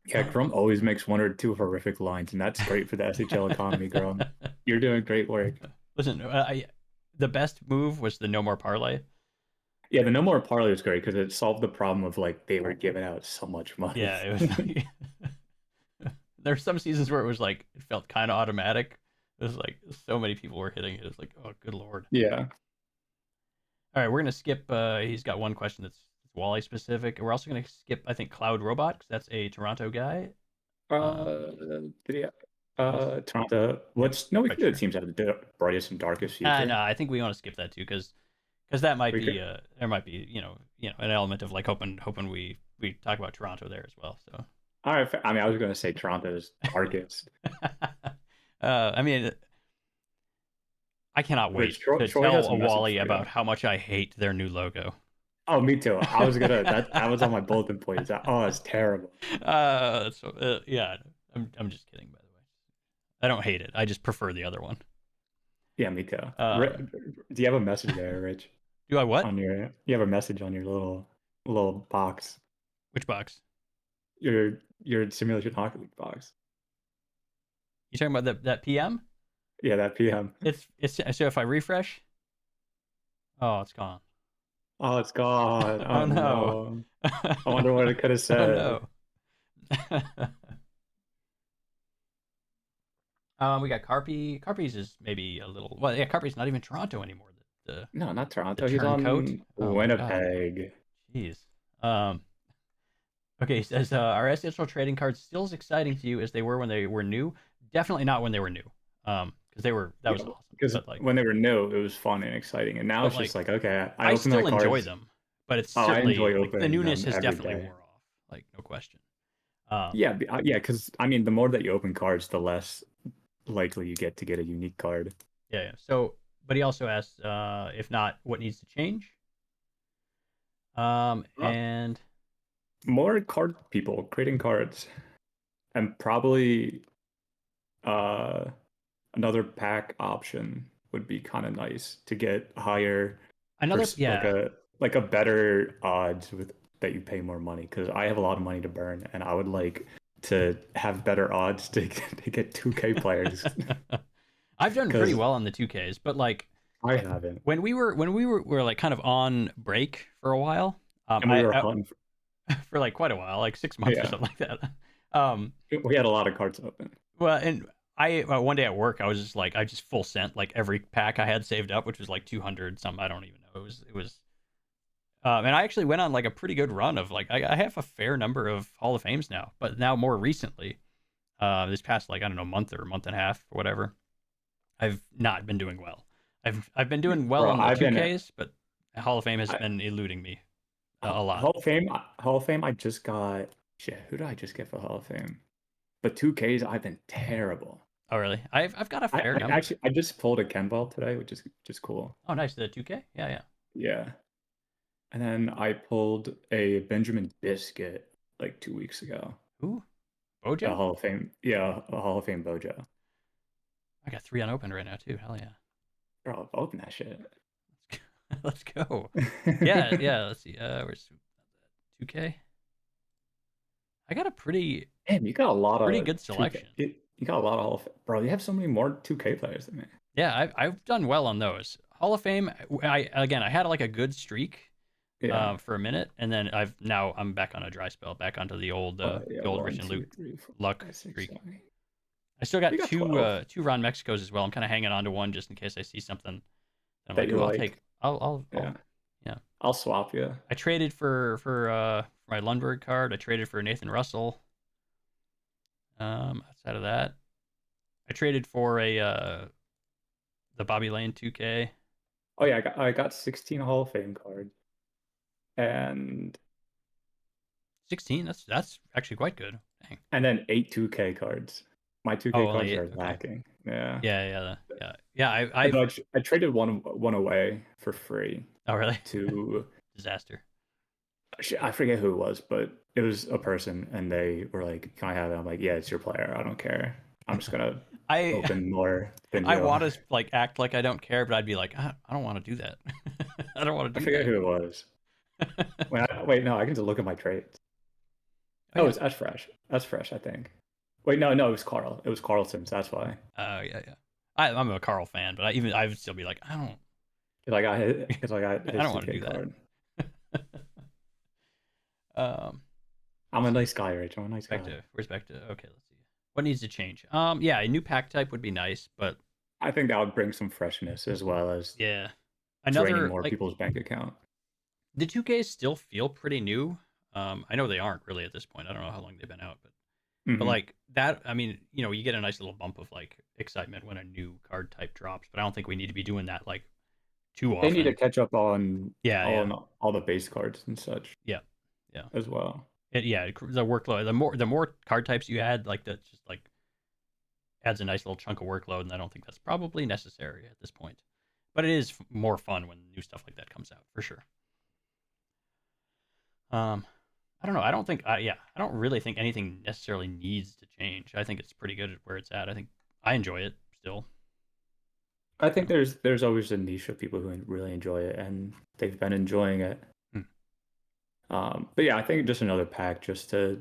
yeah, Uh, Grum always makes one or two horrific lines, and that's great for the SHL economy, Grum. You're doing great work. Listen, the best move was the no more parlay. Yeah, the no more parlay was great because it solved the problem of like they were giving out so much money. Yeah, it was like there's some seasons where it was like it felt kind of automatic. It was like so many people were hitting it. It was like, oh, good lord. Yeah. All right, we're gonna skip. He's got one question that's Wally specific. We're also gonna skip, I think, Cloud Robot because that's a Toronto guy. Did he, Let's, Toronto. yeah, What's no? We quite could do the sure. teams that have the brightest and darkest No, future. I think we want to skip that too because that might We be could. there might be an element of like hoping we talk about Toronto there as well. So All right. I mean, I was going to say Toronto's darkest. I mean, I cannot wait Which to Troy tell has a a message Wally for about you. how much I hate their new logo. Oh, me too. I was gonna. That was on my bulletin points. Oh, it's terrible. Yeah, I'm just kidding, by the way. I don't hate it. I just prefer the other one. Yeah, me too. Um, Do you have a message there, Rich? do I what? On your, you have a message on your little box. Which box? Your simulation hockey league box. You talking about that PM? Yeah, that PM. It's so if I refresh, oh, it's gone. Oh, it's gone. Oh Oh no. no. I wonder what it could have Oh said. no. We got Carpy. Carpy's is maybe a little. Well, yeah, Carpy's not even Toronto anymore. No, not The Toronto. He's turncoat. on Oh my god. Winnipeg. Jeez. Um. Okay, he says, are SHL trading cards still as exciting to you as they were when they were new? Definitely not when they were new. Because that Yeah, was awesome. because But like, when they were new, it was fun and exciting, and now but it's just like, like, okay, I I open my still enjoy cards. them. But it's Oh, I certainly enjoy like the opening newness them has every definitely day. wore off. Like no question. Um. Yeah, yeah, because I mean, the more that you open cards, the less likely you get to get a unique card. Yeah. So, but he also asks, if not, what needs to change? Uh, And More card people creating cards, and probably uh another pack option would be kind of nice to get higher another, like yeah, a better odds with that you pay more money because I have a lot of money to burn and I would like to have better odds to to get 2K players I've done pretty because well on the 2Ks, but like I haven't. when we were like kind of on break for a while, And we were hunting for, for like quite a while, like 6 months or yeah, something like that. Um, we had a lot of cards open. well, and I one day at work, I was just like, I just full sent like every pack I had saved up, which was like 200 something. I don't even know. It was. And I actually went on like a pretty good run of like I have a fair number of Hall of Fames now, but now more recently, this past like I don't know month or month and a half or whatever, I've not been doing well. I've been doing well Bro, on the I've been 2Ks, but Hall of Fame has I, been eluding me a lot. Hall of Fame. I just got shit. Who did I just get for Hall of Fame? But 2Ks, I've been terrible. Oh really? I've got a fair number. I just pulled a Ken ball today, which is just cool. Oh nice, the 2K. Yeah, yeah. Yeah. And then I pulled a Benjamin Biscuit like 2 weeks ago. Who? A Bojo? Hall of Fame, yeah, a Hall of Fame Bojo. I got 3 unopened right now too. Hell yeah. Bro, open that shit. Let's go. Yeah, yeah. Let's see. Where's 2K? I got a Damn, you got a lot pretty of good 2K. selection. You got a lot of Hall of Fame. Bro, you have so many more 2K players than me. Yeah, I've done well on those. Hall of Fame. I had like a good streak Yeah. for a minute, and then I'm back on a dry spell, back onto Yeah, the old one, Rich and two, Luke three, four, luck five, six, streak. seven, eight. I still You got got 12 two Ron Mexicos as well. I'm kind of hanging on to one just in case I see something. I'm that like, you ooh, like. I'll Yeah. yeah. I'll swap you. I traded for my Lundberg card. I traded for Nathan Russell. Outside of that, I traded for a the Bobby Lane 2K. Oh yeah, I got 16 Hall of Fame cards and 16. That's actually quite good. Dang. then 8 2K cards. My 2K Oh, cards only 8. are Okay. lacking. Yeah. Yeah. I've. No, I traded one away for free Oh, really? to Disaster. I forget who it was, but it was a person, and they were like, "Can I have it?" I'm like, "Yeah, it's your player. I don't care. I'm just gonna I open more than I you." want to like act like I don't care, but I'd be like, I don't want to do that. I don't want I to do forget that. who it was. Wait, no, I can just look at my trades. Oh Oh, yeah. it's that's fresh. That's fresh, I think. Wait, no, it was Carl. It was Carlton's. That's why. Yeah. I'm a Carl fan, but I would still be like, I don't. Because I got I his don't want to 2K do that. card. Um, I'm let's a see. nice guy, Rich. I'm a nice guy. Where's back to? Okay, let's see. What needs to change? Yeah, a new pack type would be nice, but I think that would bring some freshness as well as yeah, draining another more like people's bank account. the 2Ks still feel pretty new. I know they aren't really at this point. I don't know how long they've been out, but Hmm. like that, I mean, you get a nice little bump of like excitement when a new card type drops. But I don't think we need to be doing that like too They need to often. catch up on Yeah. all the base cards and such Yeah. Yeah. as well. The workload. The more card types you add, like that, just like adds a nice little chunk of workload, and I don't think that's probably necessary at this point. But it is more fun when new stuff like that comes out for sure. Um, I don't know. I don't really think anything necessarily needs to change. I think it's pretty good at where it's at. I think I enjoy it still. I think there's always a niche of people who really enjoy it, and they've been enjoying it. Hmm. But yeah, I think just another pack just to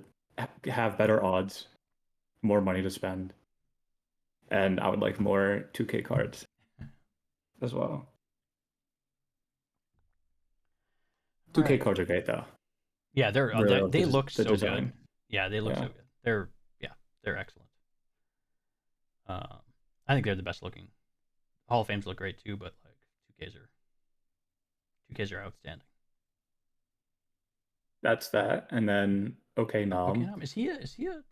have better odds, more money to spend, and I would like more 2K cards as well. All 2K right. cards are great though. Yeah, Really love they look the so good. design. Yeah, they look Yeah, so good. They're excellent. I think they're the best looking. Hall of Fames look great too, but like 2Ks are outstanding. that's that. And then okay, Okay, Nom. now is he a?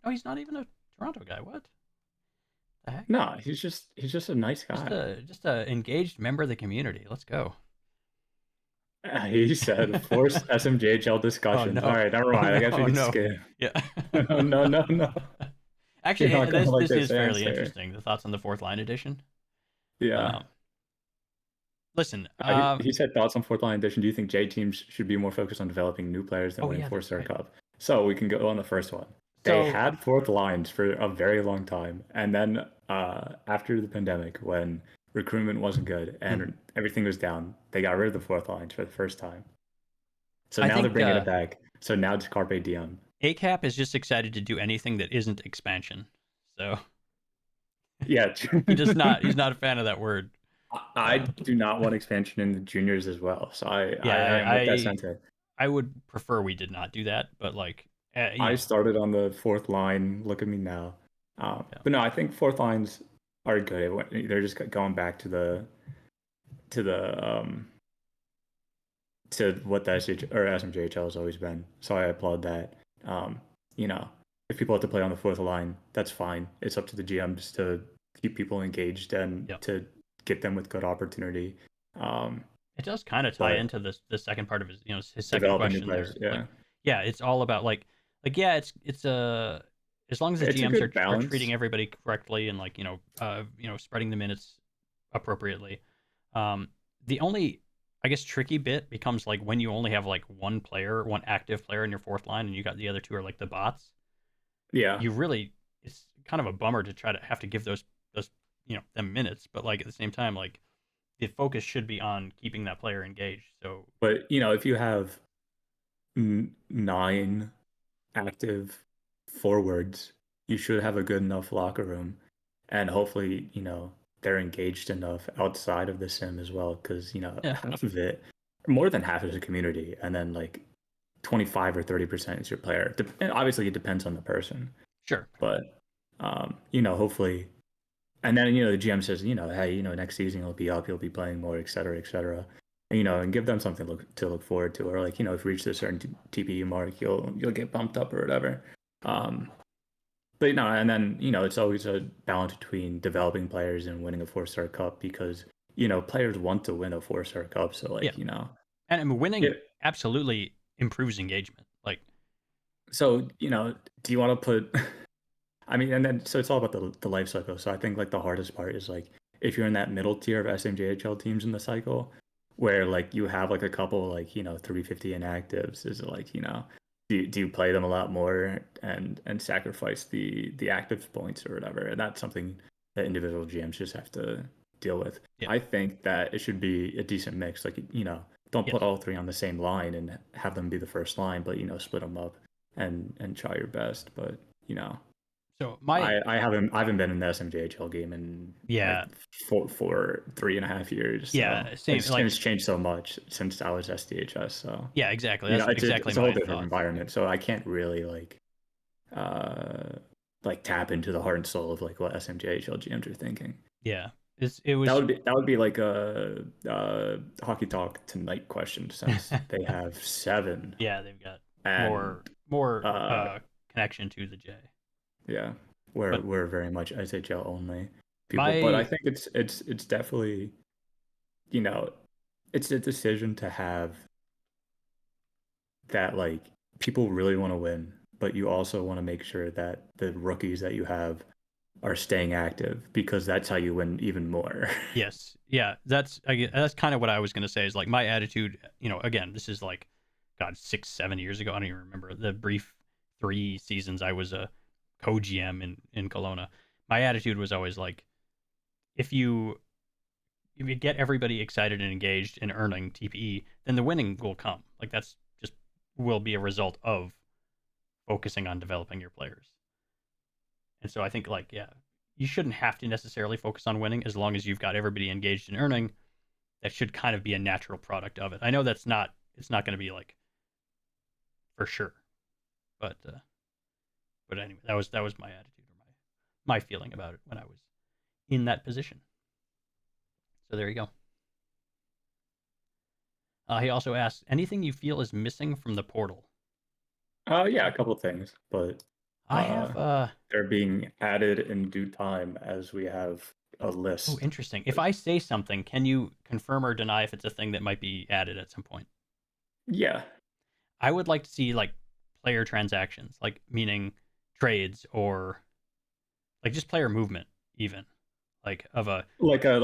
Oh, he's not even a Toronto guy. What the heck? No, he's just a nice guy. Just a engaged member of the community. Let's go. He said forced SMJHL Oh discussions. All no. right, never Oh mind. I no. guess we Oh can no. skip. Yeah. No, no, no, no. You're Actually, not gonna like this this is fairly answer. interesting. The thoughts on the fourth line edition. Yeah. Um, listen. He said thoughts on fourth line edition. Do you think J teams should be more focused on developing new players than Oh winning yeah, four that's star right. cup? So we can go on the first one. They So had fourth lines for a very long time, and then after the pandemic, when recruitment wasn't good and mhm. everything was down, they got rid of the fourth lines for the first time. So I now they're think bringing it back. So now it's Carpe Diem. ACAP is just excited to do anything that isn't expansion. So Yeah. he's not a fan of that word. I Uh, do not want expansion in the juniors as well. So I yeah, am with that sentiment. I would prefer we did not do that, but like I started on the fourth line. Look at me now. yeah. But no, I think fourth lines are good. They're just going back to the to what the SH or SMJHL has always been. So I applaud that. Um, you know, if people have to play on the fourth line, that's fine. It's up to the GMs to keep people engaged and Yep. to get them with good opportunity. Um, It does kind of tie but into the second part of his second developing new question players, there. Like, yeah, yeah, it's all about yeah, it's as long as the it's a GMs good are treating balance. everybody correctly and like spreading the minutes appropriately. Um, the only I guess tricky bit becomes like when you only have like one active player in your fourth line and you got the other two are like the bots. Yeah, you really, it's kind of a bummer to try to have to give those them minutes, but like at the same time, like the focus should be on keeping that player engaged. So but if you have nine active forwards, you should have a good enough locker room, and hopefully, they're engaged enough outside of the sim as well, because yeah, half of it, more than half is a community, and then like 25 or 30% is your player. And obviously, it depends on the person, sure, but hopefully, and then the GM says, hey, next season you'll be up, you'll be playing more, et cetera, et cetera. And, and give them something to look forward to, or like if you reach a certain TPE mark, you'll get bumped up or whatever. Um, but and then it's always a balance between developing players and winning a 4-star cup, because players want to win a 4-star cup. So yeah, like and I mean, winning yeah. absolutely improves engagement. Like, So do you want to put? I mean, and then so it's all about the life cycle. So I think like the hardest part is like if you're in that middle tier of SMJHL teams in the cycle, where like you have like a couple like 350 inactives, is it like do you play them a lot more and sacrifice the active points or whatever? And that's something that individual GMs just have to deal with. yeah, I think that it should be a decent mix. Like don't put yes. all three on the same line and have them be the first line, but split them up and try your best. But So my I haven't been in the SMJHL game in like yeah, for 3.5 years, so yeah, same. Like, it's changed so much since I was SDHS. So yeah, exactly. That's exactly it's a whole my different thoughts. environment. So I can't really uh like tap into the heart and soul of like what SMJHL GMs are thinking. Yeah, it was That would be like a hockey talk tonight question, since they have seven. yeah, they've got And more uh connection to the J. yeah, But we're very much SHL only people, but I my think it's definitely, you know, it's a decision to have that, like, people really want to win, but you also want to make sure that the rookies that you have are staying active, because that's how you win even more. yes, yeah, that's kind of what I was gonna say. Is like my attitude. Again, this is like, God, 6 7 years ago. I don't even remember the brief 3 seasons I was a co-GM in Kelowna. My attitude was always like, if you if you get everybody excited and engaged and earning TPE, then the winning will come. Like, that's just will be a result of focusing on developing your players. And so I think, like, yeah, you shouldn't have to necessarily focus on winning as long as you've got everybody engaged in earning. That should kind of be a natural product of it. I know it's not going to be like for sure, but anyway, that was my attitude or my feeling about it when I was in that position. So there you go. He also asked, anything you feel is missing from the portal? Yeah, a couple of things, but I have they're being added in due time as we have a oh, list. interesting. If I say something, can you confirm or deny if it's a thing that might be added at some point? Yeah, I would like to see like player transactions, like meaning trades or like just player movement, even like of a like a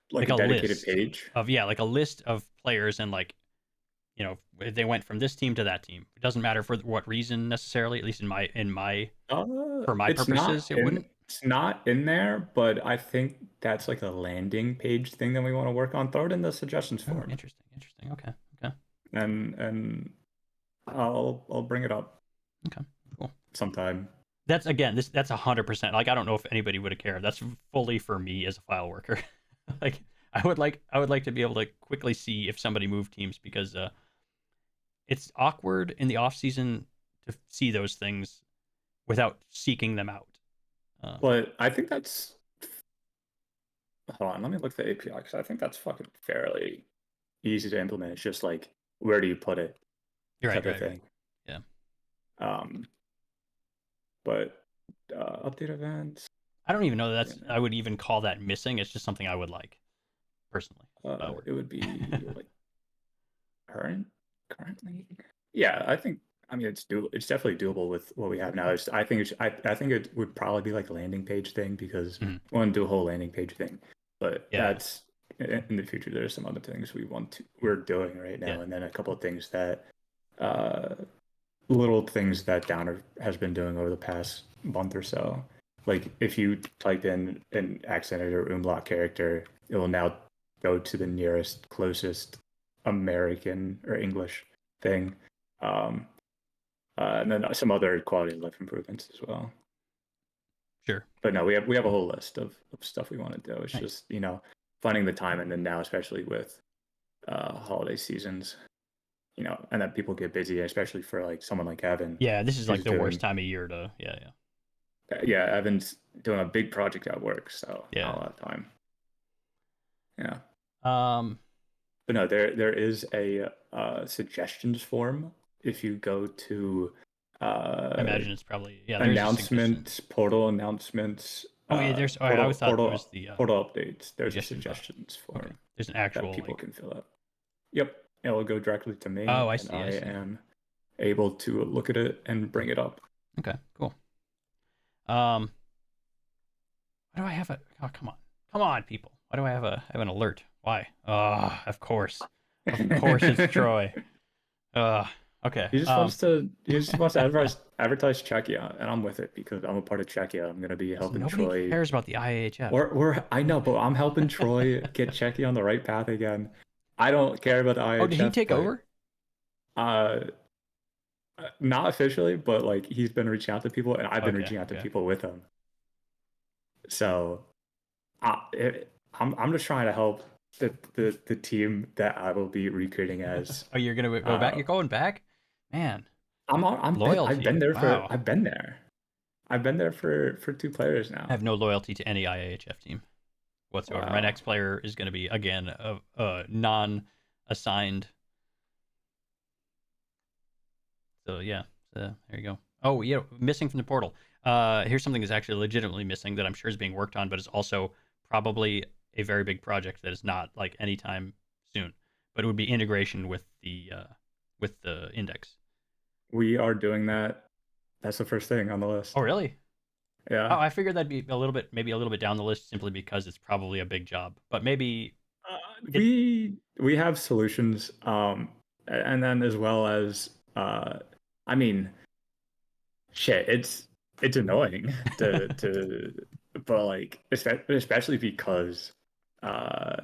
dedicated list page. of, yeah, like a list of players, and like, if they went from this team to that team. It doesn't matter for what reason necessarily, at least in my for my purposes, it wouldn't. It's not in there, but I think that's like a landing page thing that we want to work on. Throw it in the suggestions Oh, form, interesting, interesting. Okay, okay, and I'll bring it up okay, cool. sometime. That's again, that's 100%. Like, I don't know if anybody would have cared. That's fully for me as a file worker. Like, I would like to be able to quickly see if somebody moved teams, because it's awkward in the off season to see those things without seeking them out. But I think that's hold on, let me look at the API, because I think that's fucking fairly easy to implement. It's just like, where do you put it, You're right, type of right, right. thing. Yeah. Um, but update events. I don't even know that Yeah, I would even call that missing. It's just something I would like personally. File it would be worker. like currently. Yeah, I think. I mean, it's doable. It's definitely doable with what we have now. I think it would probably be like a landing page thing, because Mhm. we want to do a whole landing page thing. But Yeah. that's in the future. There's some other things we're doing right now, Yeah. and then a couple of things that uh little things that Downer has been doing over the past month or so. Like if you type in an accented or umlaut character, it will now go to the nearest closest American or English thing. Um, and then some other quality of life improvements as well. Sure. But no, we have a whole list of stuff we want to do. It's Nice. just, finding the time, and then now especially with holiday seasons, and that people get busy, especially for like someone like Evan. Yeah, this is like who's the worst doing time of year to. Yeah, Yeah, Evan's doing a big project at work, so yeah, I'll have time. Yeah, yeah. but no, there is a suggestions form if you go to I imagine it's probably there's a suggestion. announcements, portal announcements, Oh yeah, there's. I portal always thought it was portal the portal updates. There's a suggestions. suggestions Okay, form there's an that actual people like. can fill out. Yep, it will go directly to me, Oh, I and see. I I see. am able to look at it and bring it up. Okay, cool. Um, why do I have a? Oh, come on, people. Why do I have an alert? Why? Of course, it's Troy. Okay. He just wants to advertise Czechia, and I'm with it because I'm a part of Czechia. I'm gonna be Listen, helping nobody Troy. cares about the IAHF. I know, but I'm helping Troy get Czechia on the right path again. I don't care about the Oh, did he IHF, take but over? uh, not officially, but like he's been reaching out to people, and I've been Okay, reaching out to okay. people with him. So, I'm just trying to help the team that I will be recruiting as. Oh, you're gonna go back? Uh, You're going back, man. I've been Loyalty. there for Wow. I've been there. I've been there for 2 players I now. have no loyalty to any IAHF team whatsoever. My Wow. next player is going to be again a non-assigned. So yeah, so there you go. Oh yeah, missing from the portal. Here's something that's actually legitimately missing that I'm sure is being worked on, but is also probably a very big project that is not like anytime soon. But it would be integration with the index. We are doing that. That's the first thing on the Oh list. really? Oh, Yeah. I figured that'd be a little bit, maybe a little bit down the list, simply because it's probably a big job. But maybe Uh, it. we have solutions, and then as well as I mean, shit, it's annoying to but like especially because uh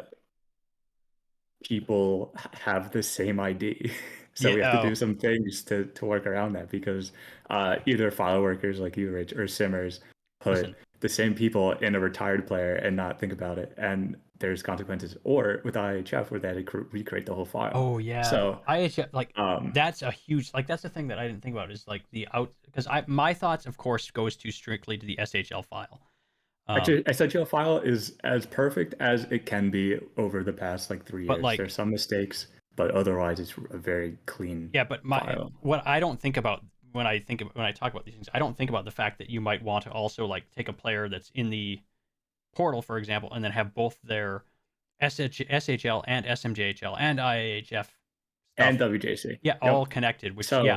people have the same ID. So Yeah. we have to do Oh, some things to work around that because either file workers like you, Rich, or simmers put listen. the same people in a retired player and not think about it, and there's consequences. Or with IHF, where they had to recreate the whole file. Oh yeah, So IHF like um, that's a huge like that's the thing that I didn't think about is like the out because I my thoughts of course goes to strictly to the SHL file. Um, actually, SHL file is as perfect as it can be over the past like three but years. like There's some mistakes, but otherwise it's a very clean yeah, but my file. what I don't think about when I talk about these things, I don't think about the fact that you might want to also like take a player that's in the portal, for example, and then have both their SHL and SMJHL and IAHF And stuff, WJC. yeah, all Yep. connected. Which yeah, So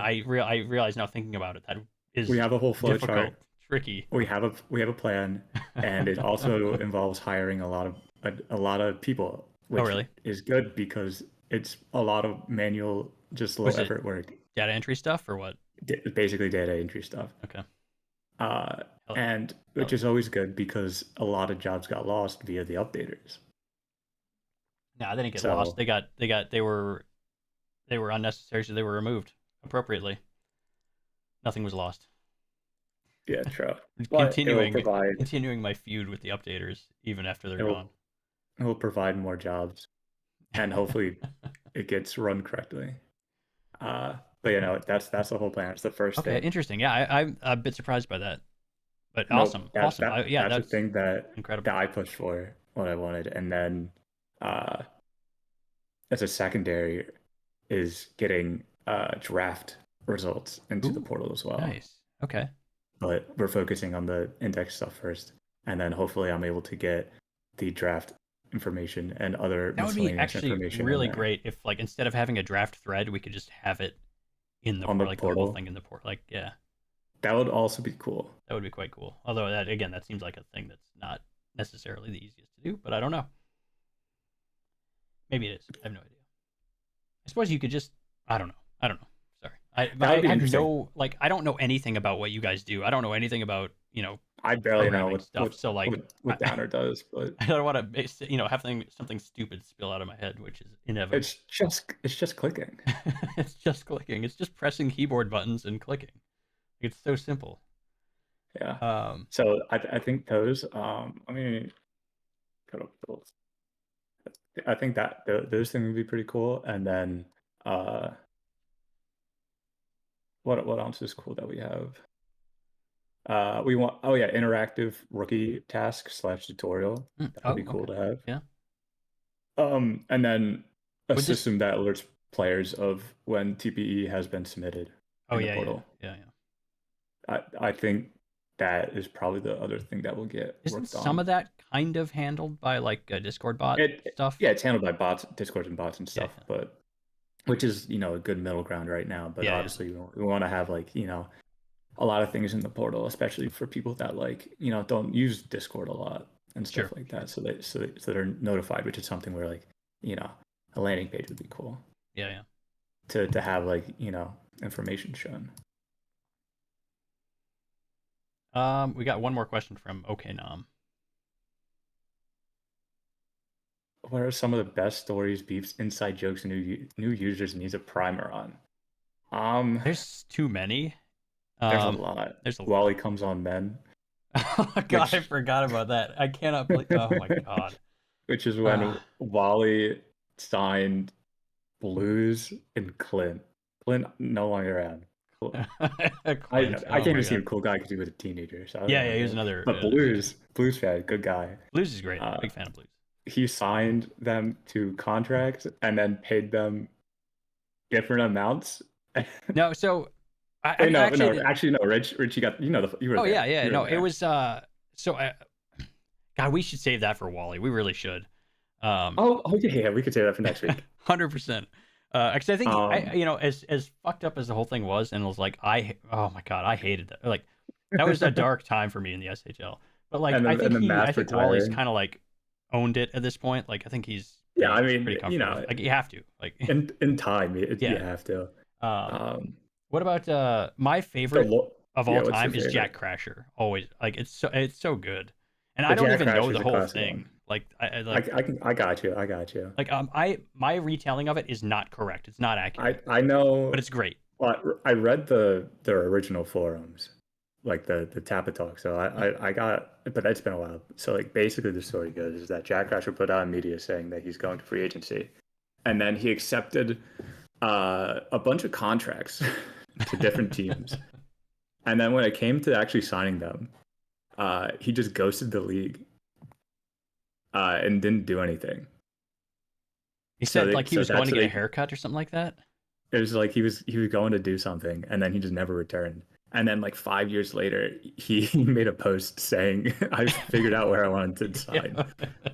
I realize now thinking about it that we is have a whole flow difficult, chart. tricky. We have a plan, and it also involves hiring a lot of people, Oh which really? is good because it's a lot of manual, just low Was it effort work, data entry stuff or what? basically data entry stuff. Okay. Uh, Hell, and hell which is always good because a lot of jobs got lost via the updaters. yeah. Nah, they didn't get lost. So They were unnecessary, so they were removed appropriately. Nothing was lost. yeah, true. But it will Continuing provide continuing my feud with the updaters even after they're it will gone. it will provide more jobs, and hopefully it gets run correctly. But that's the whole plan. It's the first Okay, thing. interesting. Yeah, I'm a bit surprised by that, but Nope, awesome, that awesome. that Yeah, that's the that's thing that incredible. I pushed for, what I wanted, and then uh, as a secondary is getting draft results into the Ooh, portal as well. nice. Okay. But we're focusing on the index stuff first, and then hopefully I'm able to get the draft information and other That would be miscellaneous actually information in really there great if, like, instead of having a draft thread, we could just have it in the on the port, like the whole portal. thing in the port. Like, yeah, That would also be cool. that would be quite cool. Although that again, that seems like a thing that's not necessarily the easiest to do, but I don't know. Maybe it is. I have no idea. I suppose you could just. I don't know. I don't know. Sorry, That would be I have interesting. no like I don't know anything about what you guys do. I don't know anything about I barely know programming stuff. So like what Downer does, but I don't want to have something stupid spill out of my head, which is inevitable. it's just clicking. It's just clicking. It's just pressing keyboard buttons and clicking. It's so simple. Yeah. Um, So I think those I mean kind of I think that those things would be pretty cool. And then uh what else is cool that we have? We want interactive rookie task / tutorial. That would oh, be cool okay. to have. Yeah. And then a Would this? system that alerts players of when TPE has been submitted Oh in the yeah, yeah, portal. yeah, yeah. I think that is probably the other thing that will get Isn't worked some on. of that kind of handled by like Discord bot stuff? Yeah, it's handled by bots, Discord and bots and Yeah, stuff, but which is a good middle ground right now. But yeah, yeah. obviously, we want to have like a lot of things in the portal, especially for people that like don't use Discord a lot and Sure, stuff like sure. that. So they're notified, which is something where like a landing page would be cool Yeah, yeah. to have like information shown. We got one more question from OK Nam. What are some of the best stories, beefs, inside jokes new users needs a primer on? There's too many. There's a lot. There's a lot. Wally comes on men, Oh my god, I which forgot about that. I cannot believe. Oh my god. which is when Ah. Wally signed Blues and Clint. Clint no longer around. Cool. Clint. I Oh can't my even see god. him cool guy because he was a teenager. So I don't Yeah, know. yeah. He was But, another. but Yeah. Blues fan, good guy. Blues is great. Uh, Big fan of Blues. he signed them to contracts and then paid them different amounts. No, so Wait, no, actually I no, didn't. actually, no. Rich, you got you were Oh yeah, there. yeah. You were No, it there. was. So God, we should save that for Wally. We really should. Yeah, we could say that for next week. 100%. Because I think Um, as fucked up as the whole thing was, and it was like oh my god, I hated that. Like that was a dark time for me in the SHL. But like and then I Mass think Wally's retiring. kind of like owned it at this point. Like I think he's Yeah, I pretty mean, comfortable with it. Like you have to. Like in time, you yeah. have to. Um, Um, what about my the favorite lo- of all yeah, what's your time is favorite? Jack Crasher. Always like it's so good, and I The don't Jack even know Crasher is the a whole classic thing. one. Like I got you. I got you. like my retelling of it is not correct. It's not accurate, I know. but it's great. Well, I read their original forums, like the Tappa Talk. So I got, but it's been a while. So like basically the story goes is that Jack Crasher put out in media saying that he's going to free agency, and then he accepted a bunch of contracts to different teams, and then when it came to actually signing them, he just ghosted the league and didn't do anything. He said like he was going That's to what get a haircut or something like that. it was like he was going to do something and then he just never returned. And then like 5 years later, he made a post saying, "I figured out where I wanted to Yeah. sign."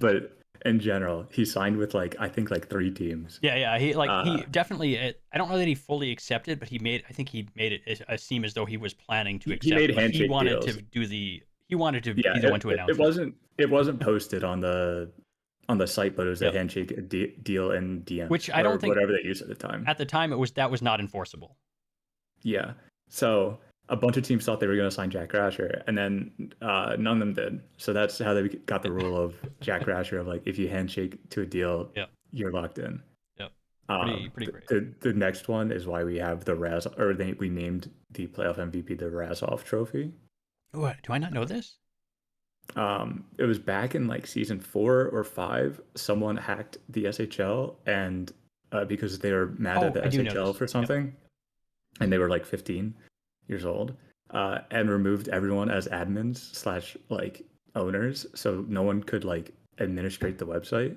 But in general, he signed with like I think like 3 teams. Yeah, yeah. He Uh, definitely. I don't know that he fully accepted, but I think he made it seem as though he was planning to he accept. made But he handshake wanted deals. to do the. He wanted to Yeah, be the one to announce it. it wasn't posted on the site, but it was a Yep. handshake deal in Which DMs I or don't think whatever they used at the time. at the time that was not enforceable. Yeah. So a bunch of teams thought they were going to sign Jack Crasher, and then none of them did. So that's how they got the rule of Jack Crasher of like if you handshake to a deal, Yep. you're locked in. Yep. Pretty great. The next one is why we have the we named the playoff MVP the Razov Trophy. What? Do I not know this? It was back in like season 4 or 5. Someone hacked the SHL and because they were mad at the I do know SHL this. for Yep. something, and they were like 15 years old, and removed everyone as admins / like owners, so no one could like administrate the website,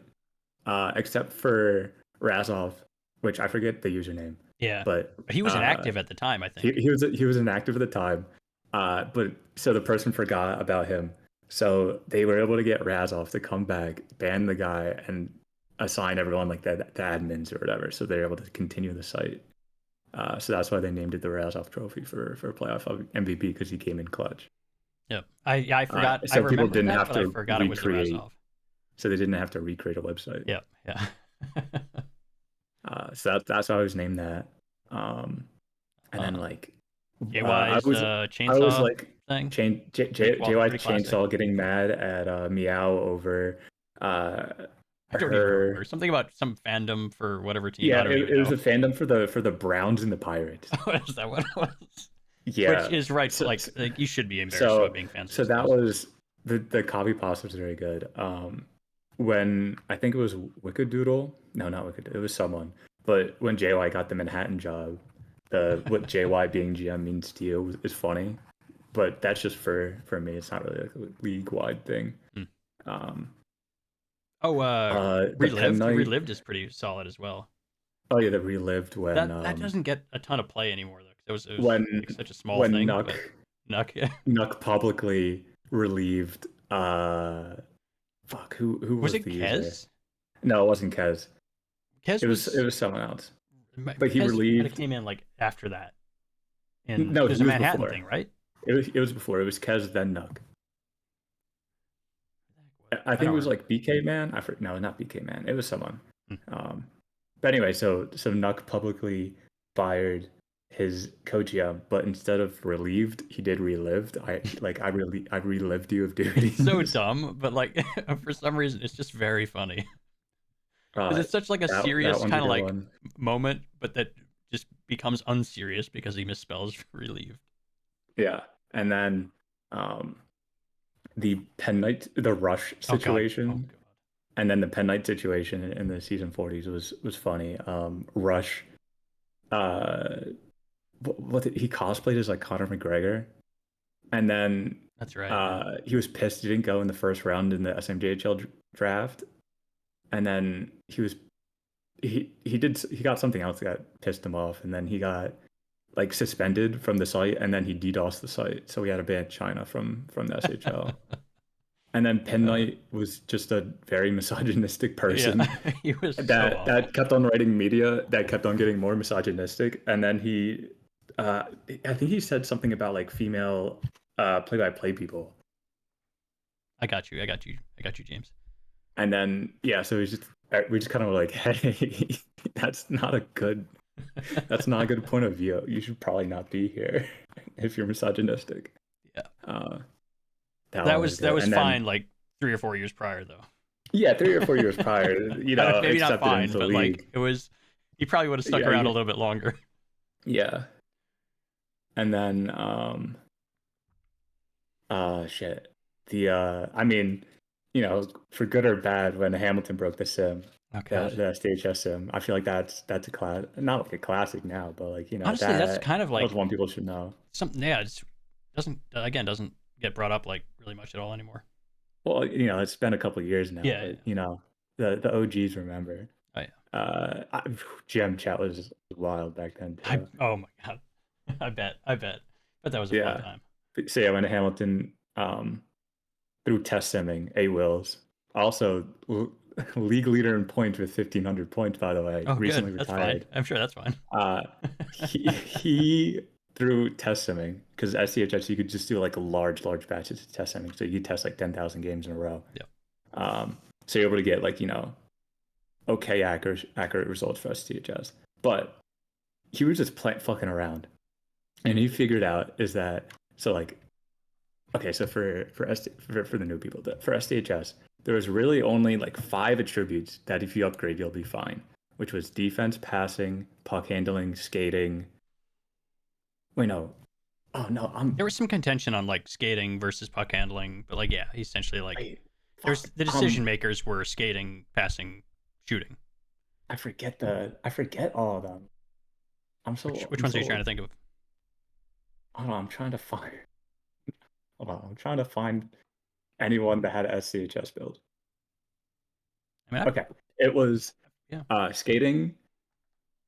except for Razov, which I forget the username. Yeah. But He was inactive at the time, I think. he was inactive at the time, but so the person forgot about him. So they were able to get Razov to come back, ban the guy, and assign everyone like the admins or whatever. So they're able to continue the site. So that's why they named it the Razov Trophy for playoff MVP because he came in clutch. Yep. I forgot. So I people remembered didn't that, have but to I forgot it was the recreate. Razov. So they didn't have to recreate a website. Yep. Yeah. So that's why I was named that. and then like I JY's was I was chainsaw like thing. JY Pretty classic. Chainsaw getting mad at Meow over uh I don't even remember her. something about some fandom for whatever team. Yeah, I don't even it was know. a fandom for the Browns and the Pirates. Is that what it was? Which Yeah, is right. so Like you should be embarrassed about so being fans of so those that teams. was the copy pasta was very good. When I think it was Wicked Doodle, no, not Wicked, it was someone. But when JY got the Manhattan job, the what JY being GM means to you is funny. But that's just for me. It's not really like a league wide thing. Hmm. Um, Oh, the Pen Relived. Night. Relived is pretty solid as well. Oh yeah, the relived That doesn't get a ton of play anymore though. 'Cause it was when like such a small when thing, Nuck but Nuck. Nuck publicly relieved fuck who Was was it the user? Kez? No, it wasn't Kez. Kez It was was someone else. But he Kez might have relieved. came in like after that, and No, it was he a was Manhattan before. thing, right? It was before. It was Kez then Nuck. I I think don't it was remember. like BK Man. No, not BK Man. It was someone. Hmm. Um, but anyway, so Nuck publicly fired his co-GM, but instead of relieved, he did relived. I relived you of It's so duties. dumb, but like for some reason, it's just very funny because Uh, it's such like a that serious one's a kind of good like one. moment, but that just becomes unserious because he misspells relieved. Yeah, and then um, the Pen Knight, the Rush Oh god. Oh situation, god. and then the Pen Knight situation in the season 40s was funny. Rush, uh, he cosplayed as like Conor McGregor, and then That's right. Yeah. he was pissed he didn't go in the first round in the SMJHL draft, and then he got something else that pissed him off, and then he got like suspended from the site, and then he DDoSed the site, so we had to ban China from the SHL. And then Pen Uh, Knight was just a very misogynistic yeah. person He was so that awful. kept on writing media that kept on getting more misogynistic. And then I think he said something about like female play-by-play people. I got you. I got you. I got you, James. And then yeah, so we just kind of were like, hey, that's not a good that's not a good point of view. You should probably not be here if you're misogynistic. Yeah. Uh, that That one was was that good. was And then fine like 3 or 4 years prior though. yeah, 3 or 4 years prior, Maybe not accepted into fine, the but like league. it was. He probably would have stuck Yeah, around a little bit longer. yeah. And then shit. The I mean, for good or bad, when Hamilton broke the sim, Oh god. the SDHS sim, I feel like that's a class, not like a classic now, but like Honestly, that's kind of that was like one people should know. something. Yeah, it doesn't get brought up like really much at all anymore. Well, it's been a couple of years now, Yeah. Yeah. but the OGs remember. Oh yeah. GM chat was wild back then too. Oh my god. I bet. But that was a fun Yeah. time. So yeah, when Hamilton through test simming, A Wills, also league leader in points with 1,500 points, by the way, Oh, recently good. That's fine. retired. I'm sure that's fine. Uh, he through test simming, because at SCHS you could just do like large batches of test simming, so you could test like 10,000 games in a row. Yeah. So you're able to get like okay accurate results for SCHS, but he was just fucking around, and he figured out is that so like okay, so for the new people, for SDHS, there was really only like 5 attributes that if you upgrade, you'll be fine, which was defense, passing, puck handling, skating. Wait, no. Oh no, There was some contention on like skating versus puck handling, but like yeah, essentially like wait, there's fuck. the decision makers were skating, passing, shooting. I forget all of them. Which ones are you trying to think of? Hold on, I'm trying to find. Hold on, I'm trying to find anyone that had a SCHS build. I mean, Okay, it was yeah. skating,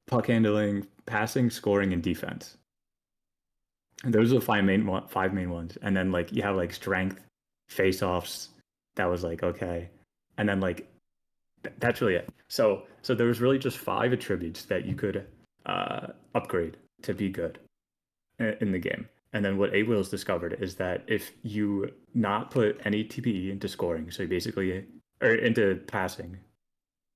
puck handling, passing, scoring, and defense. And those are the five main ones. And then like you have like strength, face-offs. That was like okay, and then like that's really it. So there was really just 5 attributes that you could upgrade to be good in the game. And then what A Wills discovered is that if you not put any TPE into scoring, so you basically or into passing,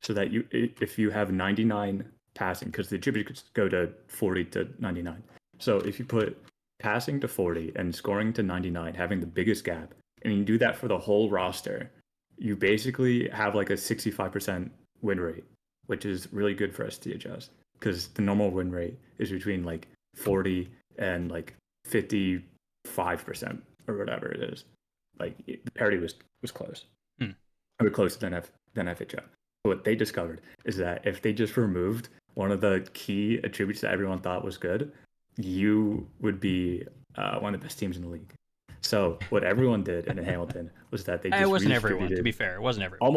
so that if you have 99 passing, because the attributes go to 40 to 99. So if you put passing to 40 and scoring to 99, having the biggest gap, and you do that for the whole roster, you basically have like a 65% win rate, which is really good for STHS because the normal win rate is between like 40 and like 55% or whatever it is. Like the parity was close. Or closer than FHF. What they discovered is that if they just removed one of the key attributes that everyone thought was good, you would be one of the best teams in the league. So what everyone did in Hamilton was that they just It wasn't redistributed. everyone, to be fair. It wasn't everyone.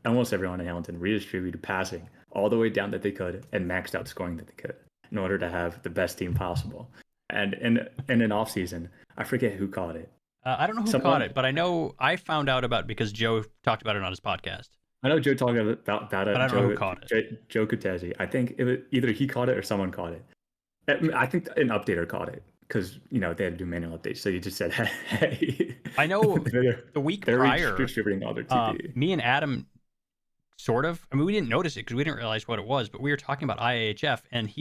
Almost everyone in Hamilton redistributed passing all the way down that they could and maxed out scoring that they could in order to have the best team possible. And in an off season, I forget who caught it. I don't know who caught it, but I know I found out about it because Joe talked about it on his podcast. I know Joe talked about it. But I don't know who caught it. Joe Kutezi. I think it was either he caught it or someone caught it. I think an updater caught it because they had to do manual updates. So you just said, "Hey." I know the week prior, distributing all their TP. Me and Adam sort of. I mean, we didn't notice it because we didn't realize what it was. But we were talking about IAHF, and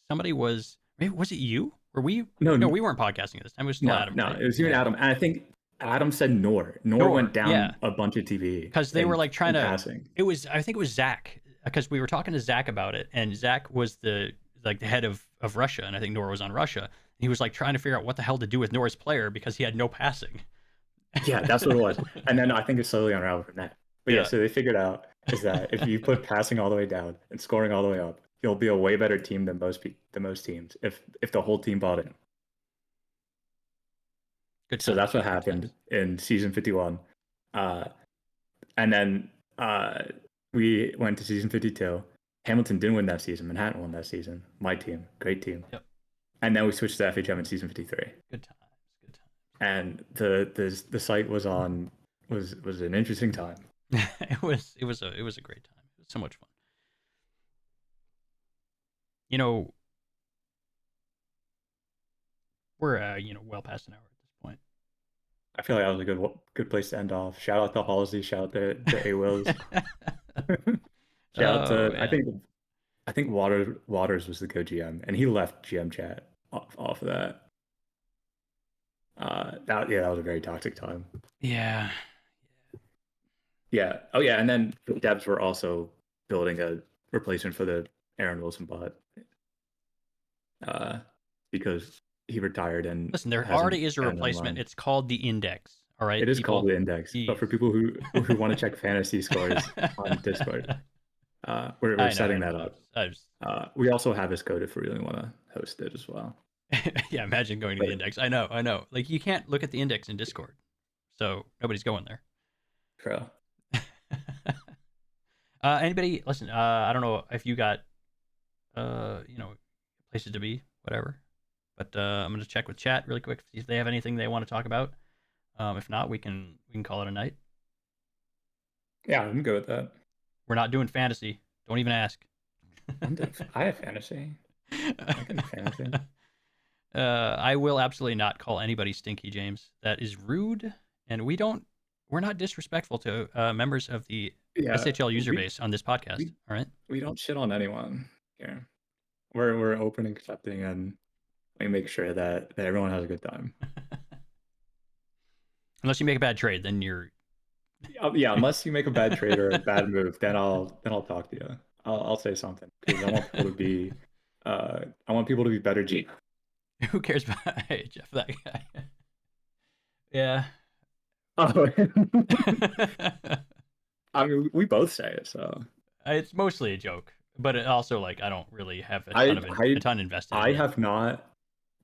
somebody was. Maybe was it you? Were we? No, we weren't podcasting at this time. It was still Adam. No, right? It was you and Adam. And I think Adam said Nor went down a bunch of TV because they were like trying to. Passing. I think it was Zach because we were talking to Zach about it, and Zach was the head of Russia, and I think Nor was on Russia. And he was like trying to figure out what the hell to do with Nor's player because he had no passing. Yeah, that's what it was. And then I think it slowly unraveled from that. But yeah, so they figured out is that if you put passing all the way down and scoring all the way up, you'll be a way better team than most teams if the whole team bought in. Good. So that's what happened in season 51. And then we went to season 52. Hamilton didn't win that season. Manhattan won that season. My team, great team. Yep. And then we switched to FHM in season 53. Good times. And the site was an interesting time. it was a great time. It was so much fun. We're well past an hour at this point. I feel like that was a good place to end off. Shout out to Halsey. Shout out to A Wills. Shout out to I think Waters was the co-GM, and he left GM chat off of that. That was a very toxic time. Yeah. Yeah. Oh yeah, and then the devs were also building a replacement for the Aaron Wilson bot. Because he retired and listen, there already is a replacement. It's called the Index. All right. It is called the Index. But for people who want to check fantasy scores on Discord, we're setting that up. We also have his code if we really want to host it as well. Yeah, imagine going to the Index. I know. Like you can't look at the Index in Discord, so nobody's going there. True. Anybody? Listen, I don't know if you got, places to be, whatever. But I'm gonna check with chat really quick, see if they have anything they want to talk about. If not, we can call it a night. Yeah, I'm good with that. We're not doing fantasy. Don't even ask. I have fantasy. I can fantasy. I will absolutely not call anybody stinky, James. That is rude, and we're not disrespectful to members of the SHL user base on this podcast. All right, we don't shit on anyone here. We're open and accepting, and we make sure that everyone has a good time. Unless you make a bad trade, then you're. Yeah, unless you make a bad trade or a bad move, then I'll talk to you. I'll say something because I want people to be better G. Who cares about Jeff? That guy. Yeah. Oh. I mean, we both say it, so it's mostly a joke, but it also I don't really have a ton invested. I have not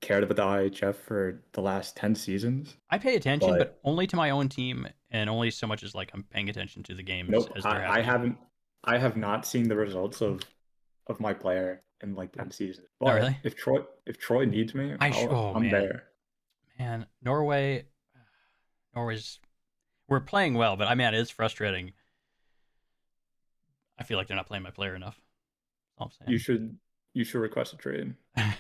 cared about the IHF for the last 10 seasons. I pay attention, but only to my own team, and only so much as I'm paying attention to the games. Nope, as they're happening. I have not seen the results of my player in 10 seasons. But oh, really? If Troy needs me, I'm there. Man, Norway's we're playing well, but it is frustrating. I feel like they're not playing my player enough. That's all I'm saying. You should request a trade. I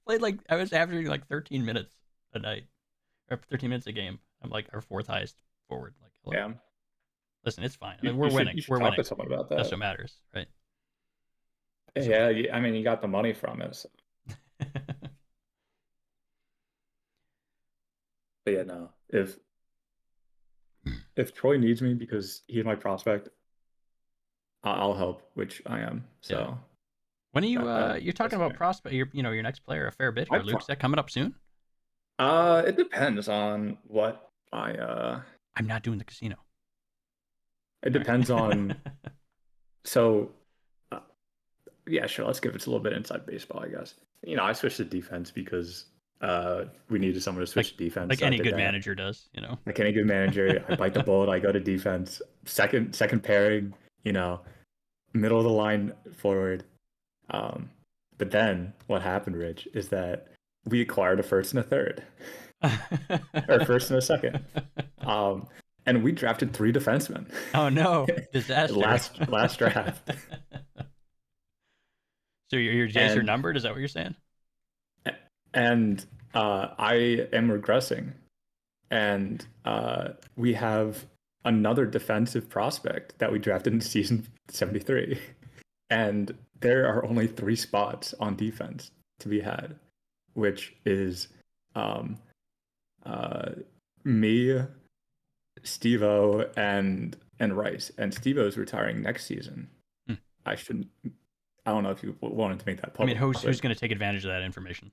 played I was averaging 13 minutes a night, or 13 minutes a game. I'm our fourth highest forward. Hello. Yeah. Listen, it's fine. We're winning. We're winning. Talk to someone about that. That's what matters, right? Yeah, you got the money from it. So. if Troy needs me because he's my prospect, I'll help, which I am. So When are you you're that's talking about fair. prospect, your next player a fair bit I here, Luke. Is that coming up soon? it depends on what I I'm not doing the casino. it All depends right. on so uh, yeah, sure, let's give it a little bit inside baseball, I guess. I switched to defense because we needed someone to like switch to defense, like so I any did good that. manager does, you know. Like any good manager, I bite the bullet, I go to defense. Second pairing, middle of the line forward. Um, but then what happened, Rich, is that we acquired a first and a third, or first and a second. And we drafted 3 defensemen Oh no, disaster. last draft. So your Jays are And numbered? Is that what you're saying? and I am regressing. And we have another defensive prospect that we drafted in season 73. And there are only 3 spots on defense to be had, which is um, me, Steve-O, and Rice. And Steve-O's retiring next season. Hmm. I shouldn't. I don't know if you wanted to make that I mean, public. who's going to take advantage of that information?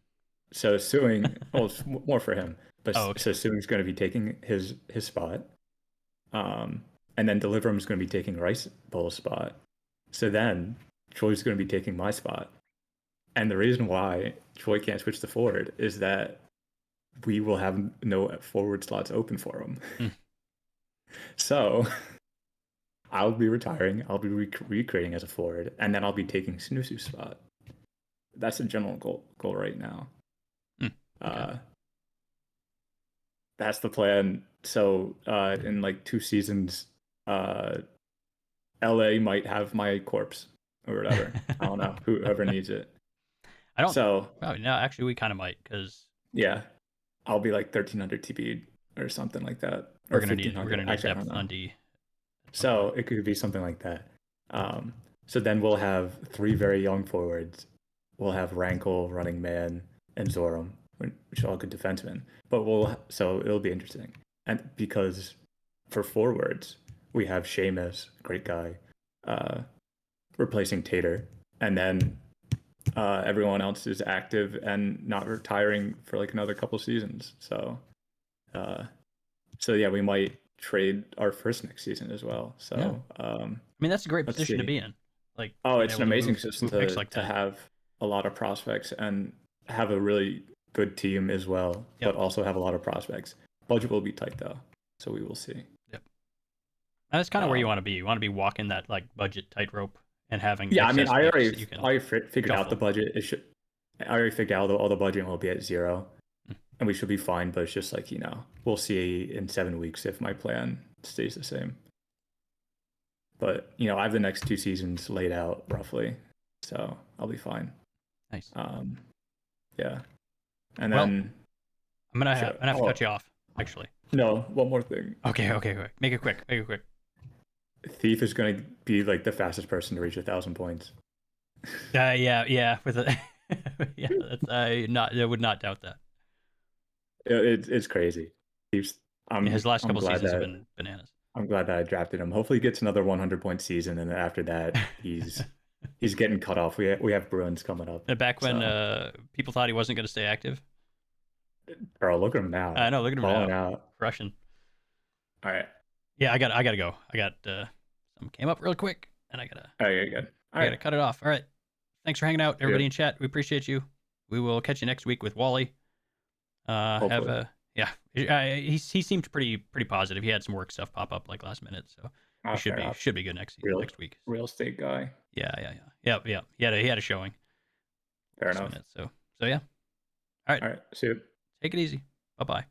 So suing, well, it's more for him. But Oh, okay. so suing's going to be taking his spot, and then Deliverum's going to be taking Rice Bowl's spot. So then Troy's going to be taking my spot. And the reason why Troy can't switch to forward is that we will have no forward slots open for him. Hmm. So I'll be retiring. I'll be recreating as a forward, and then I'll be taking Snoosu's spot. That's the general goal right now. Okay. That's the plan. So in like 2 seasons, LA might have my corpse or whatever. I don't know. Whoever needs it. I don't. So Oh, no, actually, we kind of might because yeah, I'll be like 1300 TP or something like that. we're Or gonna need 1500. Actually, I don't depth know. on D. So it could be something like that. So then we'll have 3 very young forwards. We'll have Rankle, Running Man, and Zoram, which are all good defensemen. But so it'll be interesting. And because for forwards, we have Seamus, great guy, replacing Tater, and then everyone else is active and not retiring for like another couple seasons. So yeah, we might trade our first next season as well. So Yeah. I mean, that's a great let's position to see. be in. Like, Oh, being it's an able to amazing move system picks like to that. have a lot of prospects and have a really good team as well, Yep. but also have a lot of prospects. Budget will be tight though, so we will see. Yep. And that's kind of where you want to be. You want to be walking that like budget tightrope and having Yeah, I mean, excess picks that you can I figured out shuffle. the budget. I already figured out all the budget will be at 0, and we should be fine. But it's just like we'll see in 7 weeks if my plan stays the same. But I have the next 2 seasons laid out roughly, so I'll be fine. Nice. Yeah, and Well, then I'm gonna have to cut you off. Actually. No, one more thing. Okay. Make it quick. Thief is going to be like the fastest person to reach 1,000 points. Yeah. With a, yeah, that's I would not doubt that. It's crazy. Thief's. His last I'm couple glad seasons have that been bananas. I'm glad that I drafted him. Hopefully, he gets another 100-point season, and then after that, he's getting cut off. We have Bruins coming up. Back when people thought he wasn't going to stay active. Bro, look at him now. I know. Look at him Balling now. out. Crushing. All right. Yeah, I gotta go. I got something came up real quick, and I gotta. Oh, yeah, good. I gotta cut it off. All right. Thanks for hanging out, everybody Yeah. in chat. We appreciate you. We will catch you next week with Wally. Hopefully. He seemed pretty positive. He had some work stuff pop up like last minute, so he should be good next week. Real estate guy. Yeah. Yep. He had a showing. Fair last enough. minute, so yeah. All right. See you. Take it easy. Bye bye.